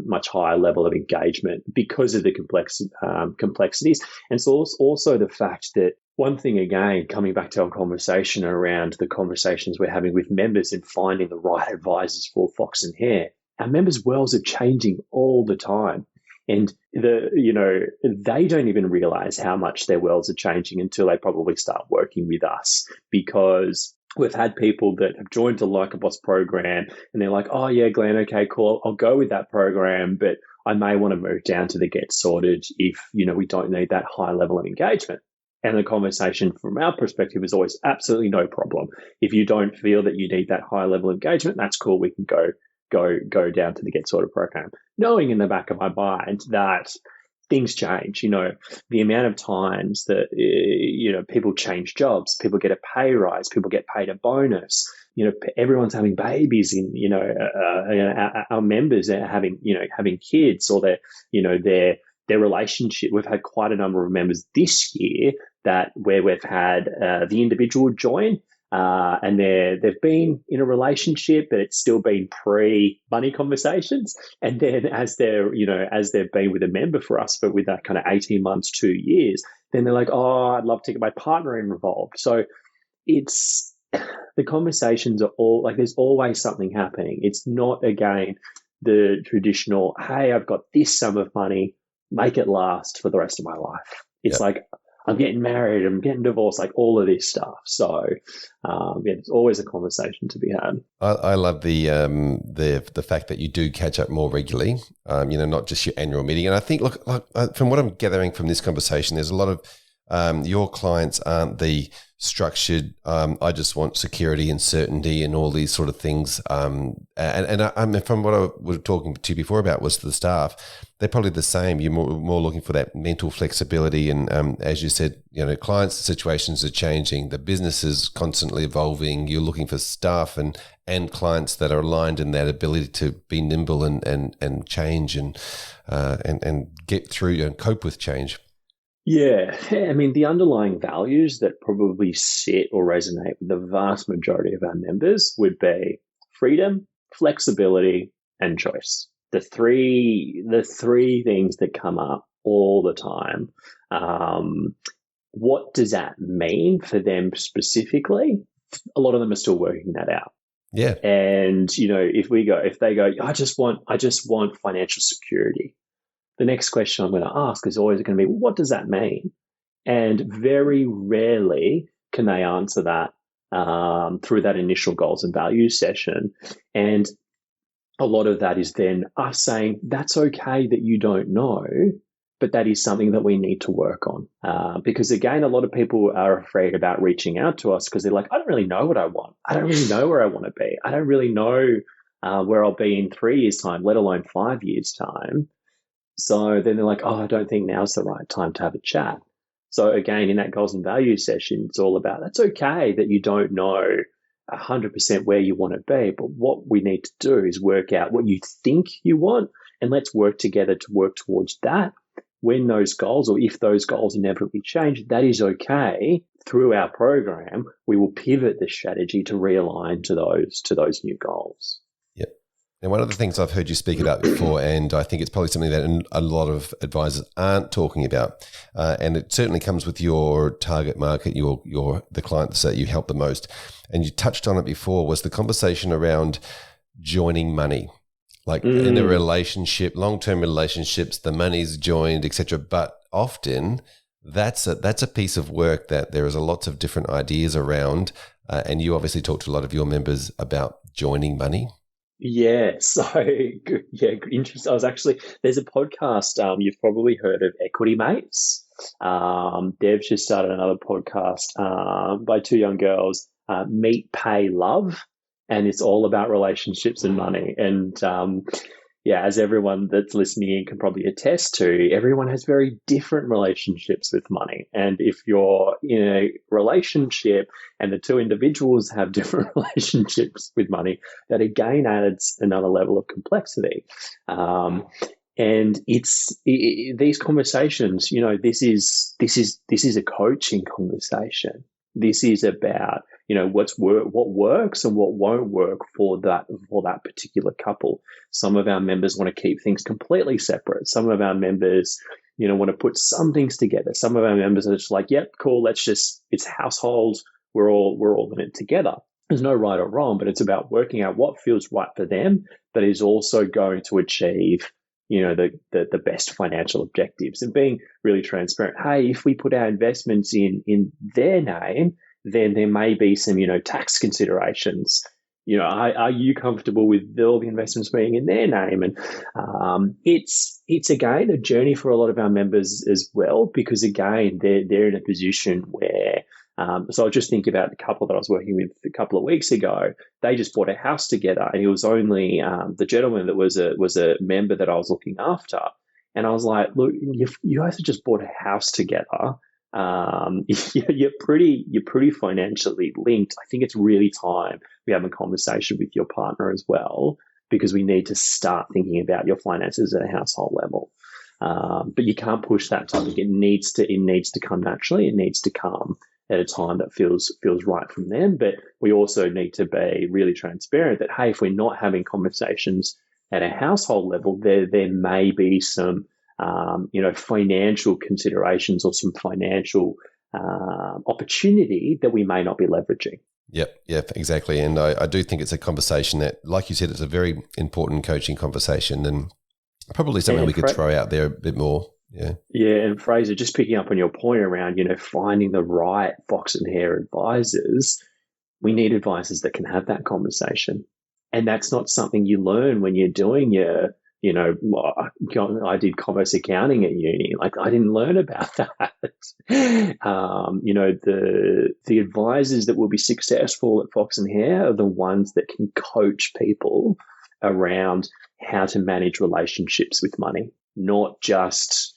Speaker 3: much higher level of engagement because of the complexities. And so also the fact that One thing, again, coming back to our conversation around the conversations we're having with members and finding the right advisors for Fox and Hare, our members' worlds are changing all the time. And they don't even realize how much their worlds are changing until they probably start working with us, because we've had people that have joined the Like a Boss program and they're like, oh yeah, Glenn, okay, cool. I'll go with that program, but I may want to move down to the Get Sorted if, we don't need that high level of engagement. And the conversation from our perspective is always absolutely no problem. If you don't feel that you need that high level of engagement, that's cool. We can go down to the Get Sorted program, knowing in the back of my mind that things change. The amount of times that people change jobs, people get a pay rise, people get paid a bonus. Everyone's having babies. Our members are having kids, or their relationship. We've had quite a number of members this year where we've had the individual join. And they've been in a relationship, but it's still been pre-money conversations. And then as they've been with a member for us for with that kind of 18 months, 2 years, then they're like, oh, I'd love to get my partner involved. So it's the conversations are all like, there's always something happening. It's not, again, the traditional, hey, I've got this sum of money, make it last for the rest of my life. It's like, I'm getting married, I'm getting divorced, like all of this stuff. So, it's always a conversation to be had.
Speaker 1: I love the fact that you do catch up more regularly, not just your annual meeting. And I think, look, from what I'm gathering from this conversation, there's a lot of your clients aren't the structured, I just want security and certainty and all these sort of things. And from what I was talking to you before about was the staff, they're probably the same. You're more looking for that mental flexibility. And as you said, clients' situations are changing. The business is constantly evolving. You're looking for staff and clients that are aligned in that ability to be nimble and change and get through and cope with change.
Speaker 3: Yeah. I mean, the underlying values that probably sit or resonate with the vast majority of our members would be freedom, flexibility, and choice. The three things that come up all the time. What does that mean for them specifically? A lot of them are still working that out.
Speaker 1: Yeah.
Speaker 3: And, if they go, I just want financial security. The next question I'm going to ask is always going to be, what does that mean? And very rarely can they answer that through that initial goals and values session. And a lot of that is then us saying, that's okay that you don't know, but that is something that we need to work on. Because again, a lot of people are afraid about reaching out to us because they're like, I don't really know what I want. I don't really know where I want to be. I don't really know where I'll be in 3 years' time, let alone 5 years' time. So then they're like, oh, I don't think now's the right time to have a chat. So again, in that goals and values session, it's all about, that's okay that you don't know 100% where you want to be, but what we need to do is work out what you think you want, and let's work together to work towards that. When those goals, or if those goals inevitably change, that is okay. Through our program, we will pivot the strategy to realign to those new goals.
Speaker 1: And one of the things I've heard you speak about before, and I think it's probably something that a lot of advisors aren't talking about, and it certainly comes with your target market, the clients that you help the most, and you touched on it before, was the conversation around joining money. Like in a relationship, long-term relationships, the money's joined, etc. But often that's a piece of work that there is lots of different ideas around, and you obviously talk to a lot of your members about joining money.
Speaker 3: Yeah, so interesting. There's a podcast, you've probably heard of Equity Mates. They've just started another podcast by two young girls, Meet, Pay, Love, and it's all about relationships and money. And as everyone that's listening in can probably attest to, everyone has very different relationships with money. And if you're in a relationship and the two individuals have different relationships with money, that again adds another level of complexity. And these conversations, this is a coaching conversation. This is about, what works and what won't work for that particular couple. Some of our members want to keep things completely separate. Some of our members, want to put some things together. Some of our members are just like, yep, cool. It's household. We're all in it together. There's no right or wrong, but it's about working out what feels right for them, but is also going to achieve, the best financial objectives, and being really transparent. Hey, if we put our investments in their name, then there may be some, tax considerations. Are you comfortable with all the investments being in their name? And it's again a journey for a lot of our members as well, because again they're in a position where. So I just think about the couple that I was working with a couple of weeks ago. They just bought a house together, and it was only the gentleman that was a member that I was looking after. And I was like, look, you guys have just bought a house together. You're pretty financially linked. I think it's really time we have a conversation with your partner as well, because we need to start thinking about your finances at a household level. But you can't push that topic. It needs to come naturally. It needs to come at a time that feels right from them. But we also need to be really transparent that, hey, if we're not having conversations at a household level, there may be some financial considerations or some financial opportunity that we may not be leveraging.
Speaker 1: Yep, exactly. And I do think it's a conversation that, like you said, it's a very important coaching conversation, and probably something we could throw out there a bit more.
Speaker 3: Yeah, and Fraser, just picking up on your point around, finding the right Fox and Hare advisors, we need advisors that can have that conversation. And that's not something you learn when you're doing your, I did commerce accounting at uni. Like, I didn't learn about that. The advisors that will be successful at Fox and Hare are the ones that can coach people around how to manage relationships with money, not just,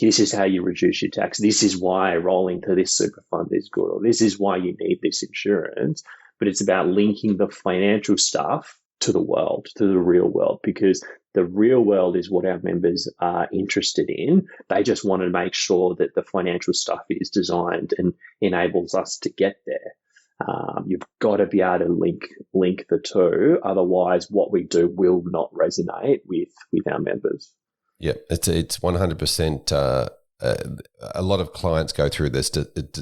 Speaker 3: this is how you reduce your tax. This is why rolling to this super fund is good, or this is why you need this insurance. But it's about linking the financial stuff to the world, to the real world, because the real world is what our members are interested in. They just want to make sure that the financial stuff is designed and enables us to get there. You've got to be able to link the two. Otherwise, what we do will not resonate with our members.
Speaker 1: Yeah, it's 100%. A lot of clients go through this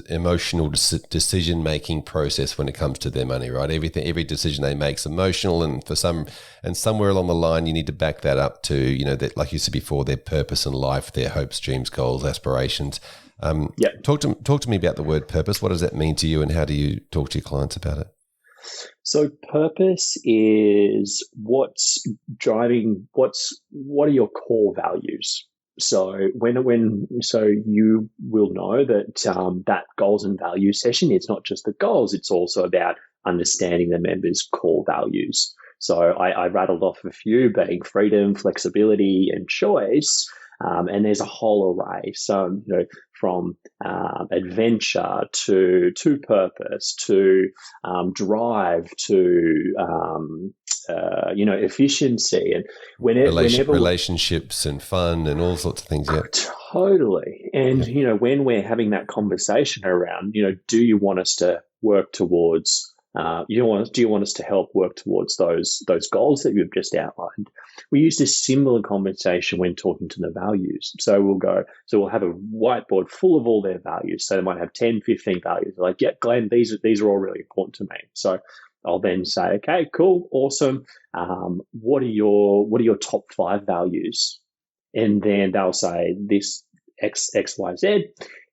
Speaker 1: emotional decision making process when it comes to their money, right? Every decision they make is emotional, and somewhere along the line, you need to back that up to, that, like you said before, their purpose in life, their hopes, dreams, goals, aspirations. Talk to me about the word purpose. What does that mean to you, and how do you talk to your clients about it?
Speaker 3: So purpose is what are your core values? So so you will know that that goals and values session, it's not just the goals, it's also about understanding the members' core values. So I rattled off a few, being freedom, flexibility, and choice. And there's a whole array. So, from adventure to purpose to drive to efficiency, and
Speaker 1: relationships and fun and all sorts of things. Yeah,
Speaker 3: totally. And when we're having that conversation around, do you want us to work towards? Do you want us to help work towards those goals that you've just outlined? We use a similar conversation when talking to the values. So we'll have a whiteboard full of all their values. So they might have 10, 15 values. They're like, yeah, Glenn, these are all really important to me. So I'll then say, okay, cool, awesome. What are your top 5 values? And then they'll say this X, Y, Z.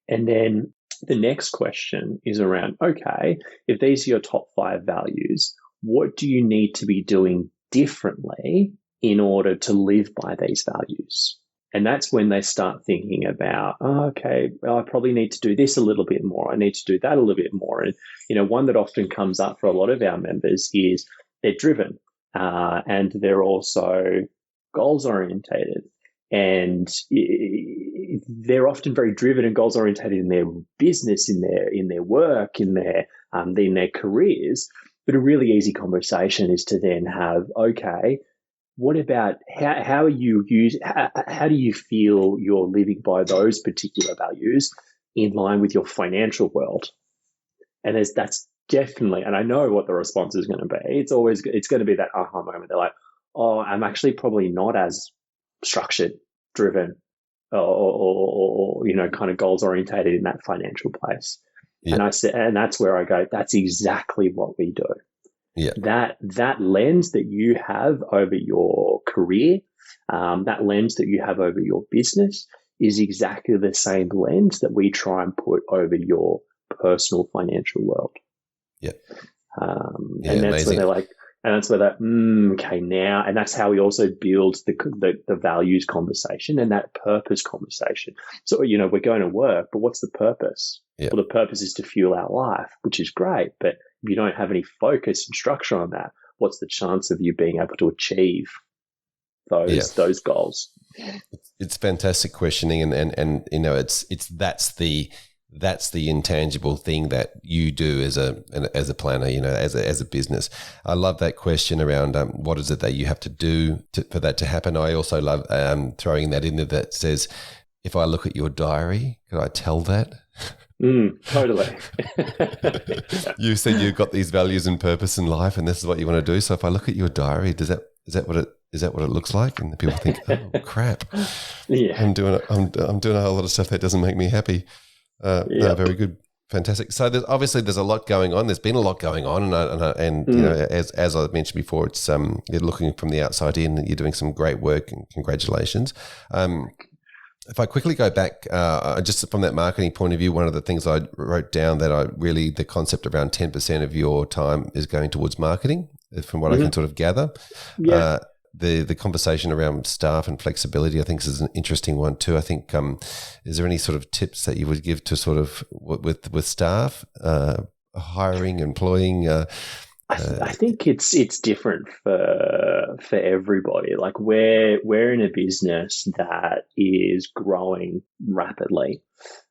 Speaker 3: And then the next question is around, okay, if these are your top 5 values, what do you need to be doing differently in order to live by these values? And that's when they start thinking about, okay, well, I probably need to do this a little bit more. I need to do that a little bit more. And, one that often comes up for a lot of our members is they're driven and they're also goals orientated. And they're often very driven and goals orientated in their business, in their work, in their careers. But a really easy conversation is to then have, okay, what about how do you feel you're living by those particular values in line with your financial world? And that's definitely, and I know what the response is going to be. It's going to be that aha moment. They're like, oh, I'm actually probably not as structured, driven, or kind of goals orientated in that financial place.
Speaker 1: Yeah.
Speaker 3: And I said, and that's where I go, that's exactly what we do.
Speaker 1: Yeah.
Speaker 3: That lens that you have over your career, that lens that you have over your business is exactly the same lens that we try and put over your personal financial world.
Speaker 1: Yeah.
Speaker 3: And that's amazing. Where they're like, and that's where that, okay, now, and that's how we also build the values conversation and that purpose conversation. So, we're going to work, but what's the purpose?
Speaker 1: Yeah.
Speaker 3: Well, the purpose is to fuel our life, which is great. But if you don't have any focus and structure on that, what's the chance of you being able to achieve those goals?
Speaker 1: It's fantastic questioning, and that's the intangible thing that you do as a planner, as a business. I love that question around what is it that you have to do for that to happen. I also love throwing that in there that says, if I look at your diary, can I tell that?
Speaker 3: Totally.
Speaker 1: You said you've got these values and purpose in life, and this is what you want to do. So if I look at your diary, is that what it looks like? And the people think, oh crap,
Speaker 3: yeah,
Speaker 1: I'm doing a whole lot of stuff that doesn't make me happy. No, very good, fantastic. So there's a lot going on. There's been a lot going on, and as I mentioned before, it's you're looking from the outside in. You're doing some great work, and congratulations. If I quickly go back, just from that marketing point of view, one of the things I wrote down the concept around 10% of your time is going towards marketing, from what I can sort of gather.
Speaker 3: Yeah.
Speaker 1: The conversation around staff and flexibility, I think, is an interesting one too. I think, is there any sort of tips that you would give to sort of with staff, hiring, employing?
Speaker 3: I think it's different for everybody. Like we're in a business that is growing rapidly,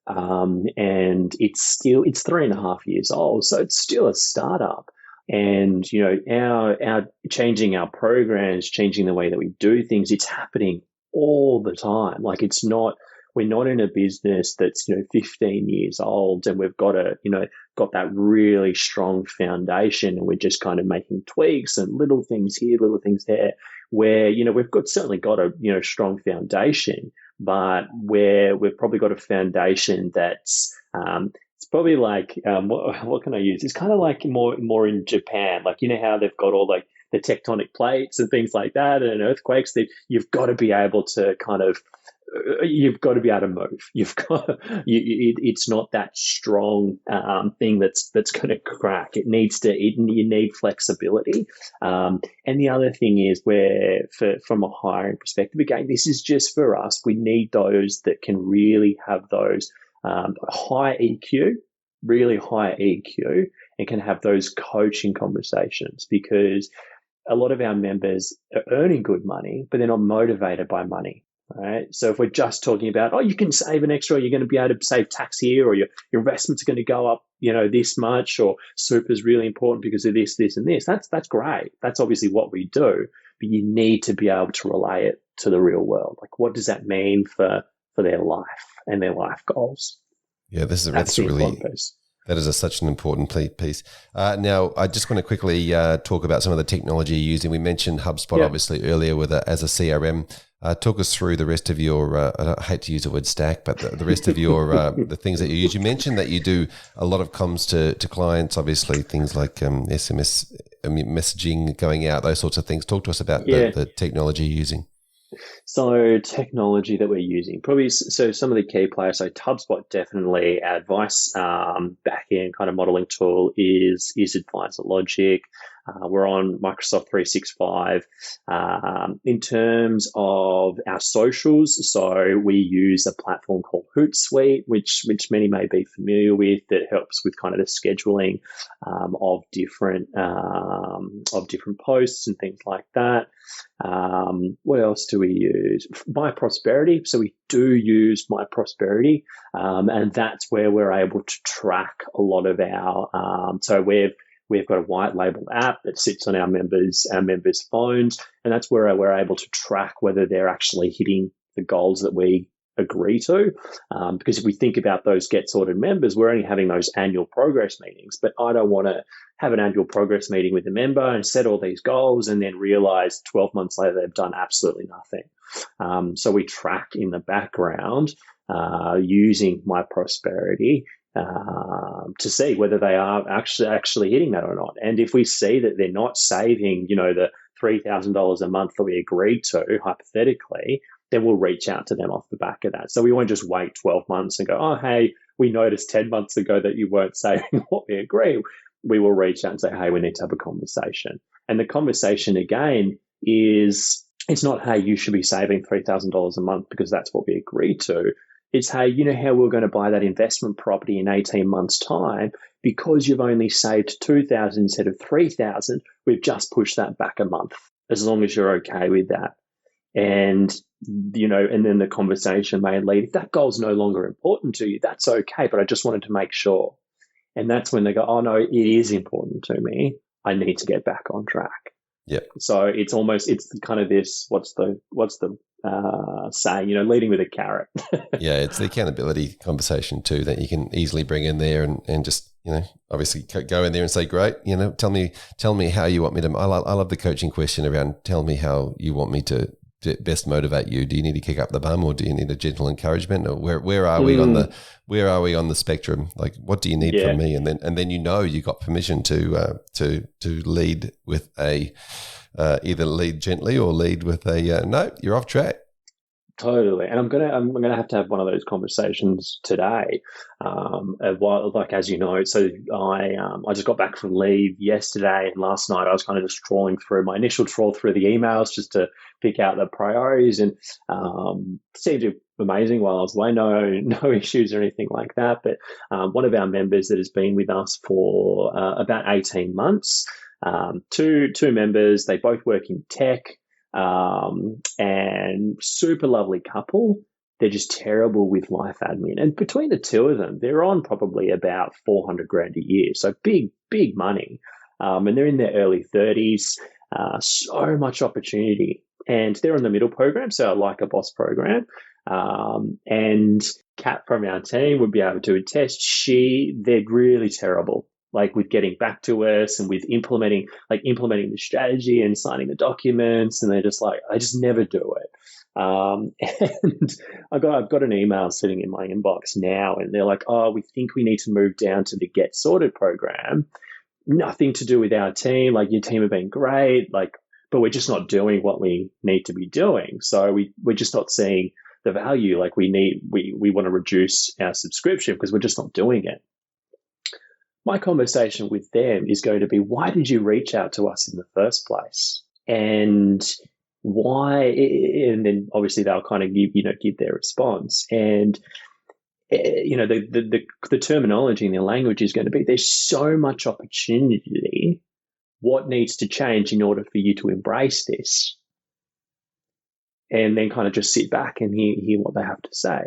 Speaker 3: and it's 3.5 years old, so it's still a startup. And our changing our programs, changing the way that we do things, it's happening all the time. Like we're not in a business that's 15 years old and we've got that really strong foundation, and we're just kind of making tweaks and little things here, little things there. Where we've certainly got a strong foundation, but we've probably got a foundation that's it's probably like what can I use? It's kind of like more in Japan, like how they've got all like the tectonic plates and things like that, and earthquakes. That you've got to be able to you've got to be able to move. It's not that strong thing that's going to crack. You need flexibility. And the other thing is from a hiring perspective, again, this is just for us. We need those that can really have those high EQ, really high EQ, and can have those coaching conversations, because a lot of our members are earning good money, but they're not motivated by money. Right. So if we're just talking about, you can save an extra, you're going to be able to save tax here, or your investments are going to go up, this much, or super is really important because of this, this, and this. That's great. That's obviously what we do, but you need to be able to relay it to the real world. Like, what does that mean for their life and their life goals?
Speaker 1: Yeah, that's really piece. That is such an important piece. Now, I just want to quickly talk about some of the technology you're using. We mentioned HubSpot obviously earlier as a CRM. Talk us through the rest of your, I hate to use the word stack, but the rest of your, the things that you use. You mentioned that you do a lot of comms to clients, obviously things like SMS, messaging going out, those sorts of things. Talk to us about the technology you're using. So
Speaker 3: technology that we're using, probably, so some of the key players, so HubSpot, definitely. Our advice back-end kind of modeling tool is Advisor Logic. We're on Microsoft 365. In terms of our socials, so we use a platform called Hootsuite, which many may be familiar with, that helps with kind of the scheduling of different posts and things like that. What else do we use? My Prosperity. So we do use My Prosperity, and that's where we're able to track a lot of our. So we've got a white labeled app that sits on our members' phones, and that's where we're able to track whether they're actually hitting the goals that we agree to. Because if we think about those Get Sorted members, we're only having those annual progress meetings, but I don't want to have an annual progress meeting with a member and set all these goals and then realize 12 months later they've done absolutely nothing. So we track in the background using My Prosperity to see whether they are actually hitting that or not. And if we see that they're not saving, the $3,000 a month that we agreed to, hypothetically, then we'll reach out to them off the back of that. So we won't just wait 12 months and go, oh, hey, we noticed 10 months ago that you weren't saving what we agreed. We will reach out and say, hey, we need to have a conversation. And the conversation, again, is it's not, hey, you should be saving $3,000 a month because that's what we agreed to. It's, hey, you know how we're going to buy that investment property in 18 months' time? Because you've only saved $2,000 instead of $3,000, we've just pushed that back a month, as long as you're okay with that. And, and then the conversation may lead, if that goal's no longer important to you, that's okay, but I just wanted to make sure. And that's when they go, oh, no, it is important to me. I need to get back on track.
Speaker 1: Yep.
Speaker 3: So it's kind of this, what's the saying, leading with a carrot.
Speaker 1: Yeah, it's the accountability conversation too that you can easily bring in there and just, obviously go in there and say, great, tell me how you want me to, I love the coaching question around tell me how you want me to best motivate you. Do you need to kick up the bum or do you need a gentle encouragement? Or where are we on the spectrum? Like, what do you need from me? And then you got permission to lead with a either lead gently or lead with a no, you're off track.
Speaker 3: Totally, and I'm gonna have to have one of those conversations today. As you know, so I just got back from leave yesterday, and last night I was kind of just trawling through my initial trawl through the emails just to pick out the priorities, and seemed amazing while I was away. No issues or anything like that. But one of our members that has been with us for about 18 months, two members, they both work in tech. And super lovely couple. They're just terrible with life admin. And between the two of them, they're on probably about $400,000 a year. So big money. And they're in their early 30s. So much opportunity. And they're on the middle program, so Like a Boss program. And Kat from our team would be able to attest. They're really terrible. Like with getting back to us and with implementing the strategy and signing the documents, and they're just like, I just never do it. And I've got an email sitting in my inbox now, and they're like, oh, we think we need to move down to the Get Sorted program. Nothing to do with our team. Like, your team have been great, but we're just not doing what we need to be doing. So we're just not seeing the value. Like, we want to reduce our subscription because we're just not doing it. My conversation with them is going to be, why did you reach out to us in the first place? And why? And then obviously they'll kind of give their response. And the terminology and the language is going to be, there's so much opportunity. What needs to change in order for you to embrace this? And then kind of just sit back and hear what they have to say,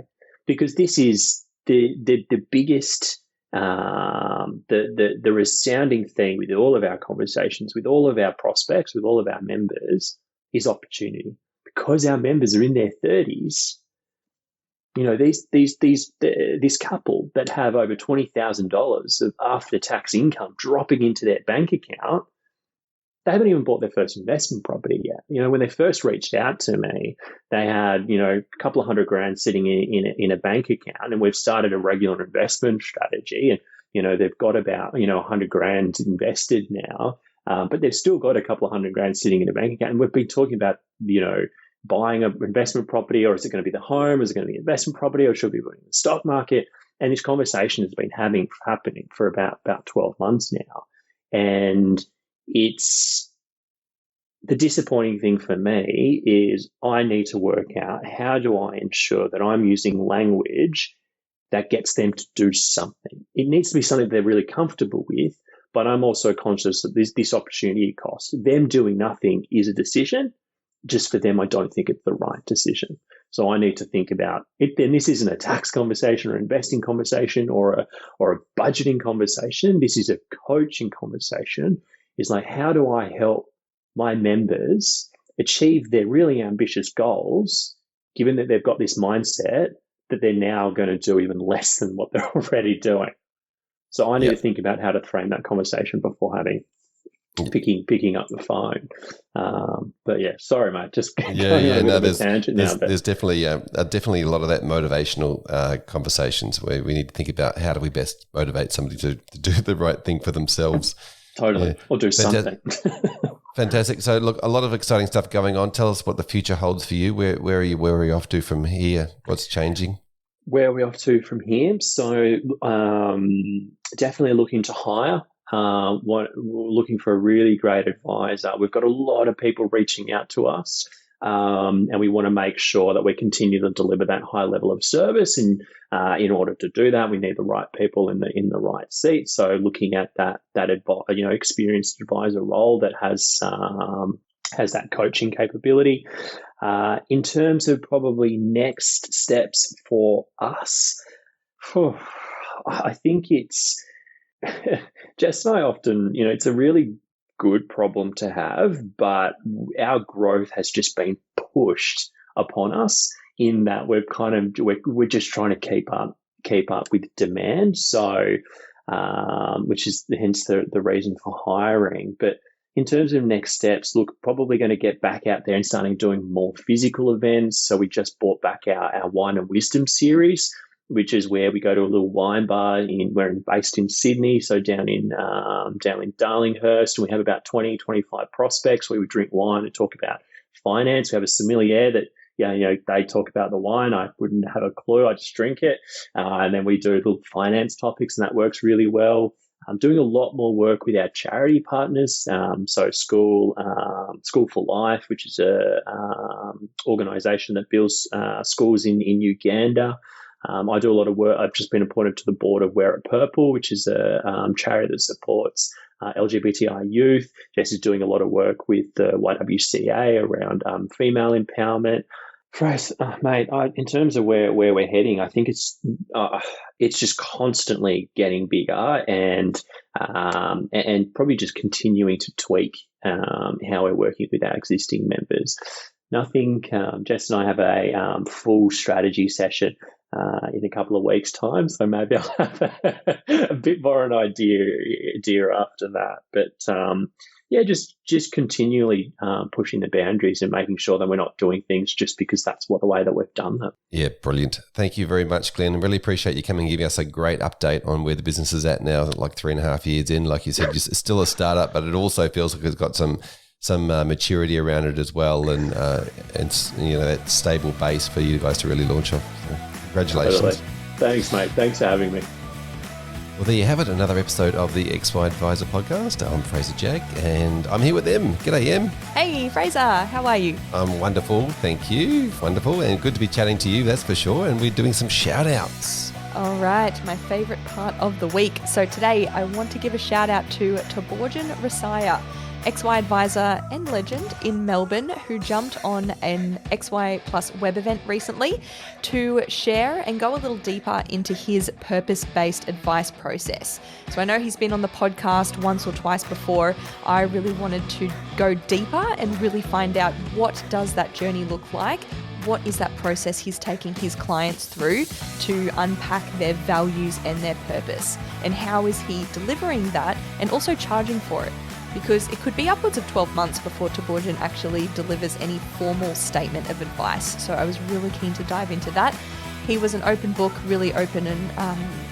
Speaker 3: because this is the biggest. The resounding theme with all of our conversations, with all of our prospects, with all of our members, is opportunity. Because our members are in their 30s, this couple that have over $20,000 of after-tax income dropping into their bank account, they haven't even bought their first investment property yet. When they first reached out to me, they had, a couple of $100,000 sitting in a bank account, and we've started a regular investment strategy. And, they've got about, $100,000 invested now, but they've still got a couple of $100,000 sitting in a bank account. And we've been talking about, buying an investment property, or is it going to be the home? Is it going to be an investment property, or should we be buying the stock market? And this conversation has been happening for about 12 months now. And it's the disappointing thing for me is I need to work out, how do I ensure that I'm using language that gets them to do something? It needs to be something they're really comfortable with, but I'm also conscious that this opportunity cost. Them doing nothing is a decision. Just for them, I don't think it's the right decision. So I need to think about it. Then this isn't a tax conversation or investing conversation or a budgeting conversation. This is a coaching conversation. Is like, how do I help my members achieve their really ambitious goals given that they've got this mindset, that they're now going to do even less than what they're already doing. So I need to think about how to frame that conversation before picking up the phone. But yeah, sorry, mate. Just
Speaker 1: there's
Speaker 3: tangent now.
Speaker 1: There's definitely a lot of that motivational conversations where we need to think about how do we best motivate somebody to do the right thing for themselves.
Speaker 3: Totally, or do something.
Speaker 1: Fantastic. So look, a lot of exciting stuff going on. Tell us what the future holds for you. Where are you off to from here? What's changing?
Speaker 3: Where are we off to from here? So definitely looking to hire. We're looking for a really great advisor. We've got a lot of people reaching out to us, and we want to make sure that we continue to deliver that high level of service. And in order to do that, we need the right people in the right seat. So looking at that experienced advisor role that has that coaching capability. In terms of probably next steps for us, I think it's Jess and I often, it's a really good problem to have, but our growth has just been pushed upon us in that we're just trying to keep up with demand. So, which is hence the reason for hiring. But in terms of next steps, look, probably going to get back out there and starting doing more physical events. So we just brought back our Wine and Wisdom series, which is where we go to a little wine bar. We're based in Sydney, so down in Darlinghurst, and we have about 20, 25 prospects where we drink wine and talk about finance. We have a sommelier that, they talk about the wine. I wouldn't have a clue. I just drink it. And then we do little finance topics, and that works really well. I'm doing a lot more work with our charity partners. So School for Life, which is a organisation that builds schools in Uganda. I do a lot of work. I've just been appointed to the board of Wear It Purple, which is a charity that supports LGBTI youth. Jess is doing a lot of work with the YWCA around female empowerment. Fraser, mate, in terms of where we're heading, I think it's just constantly getting bigger and probably just continuing to tweak how we're working with our existing members. Nothing. Jess and I have a full strategy session in a couple of weeks' time, so maybe I'll have a bit more an idea after that. But just continually pushing the boundaries and making sure that we're not doing things just because that's the way that we've done them.
Speaker 1: Yeah, brilliant. Thank you very much, Glenn. I really appreciate you coming and giving us a great update on where the business is at now, like 3.5 years in. Like you said, it's still a startup, but it also feels like it's got some maturity around it as well, and that stable base for you guys to really launch off. So congratulations.
Speaker 3: Totally. Thanks, mate. Thanks for having me.
Speaker 1: Well, there you have it, another episode of the XY Advisor podcast. I'm Fraser Jack, and I'm here with Em. G'day, Em.
Speaker 4: Hey, Fraser. How are you?
Speaker 1: I'm wonderful, thank you. Wonderful, and good to be chatting to you, that's for sure. And we're doing some shout-outs.
Speaker 4: All right, my favourite part of the week. So today, I want to give a shout-out to Taborjan Rasaya, XY Advisor and legend in Melbourne, who jumped on an XY Plus web event recently to share and go a little deeper into his purpose-based advice process. So I know he's been on the podcast once or twice before. I really wanted to go deeper and really find out what does that journey look like. What is that process he's taking his clients through to unpack their values and their purpose? And how is he delivering that and also charging for it? Because it could be upwards of 12 months before Taborjan actually delivers any formal statement of advice. So I was really keen to dive into that. He was an open book, really open and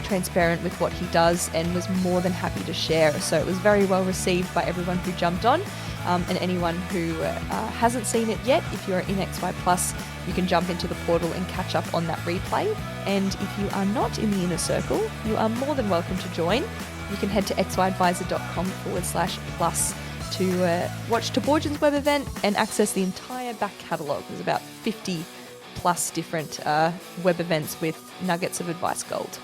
Speaker 4: transparent with what he does, and was more than happy to share. So it was very well received by everyone who jumped on. And anyone who hasn't seen it yet, if you're in XY Plus, you can jump into the portal and catch up on that replay. And if you are not in the inner circle, you are more than welcome to join. You can head to xyadvisor.com/plus to watch Taborjan's web event and access the entire back catalogue. There's about 50 plus different web events with nuggets of advice gold.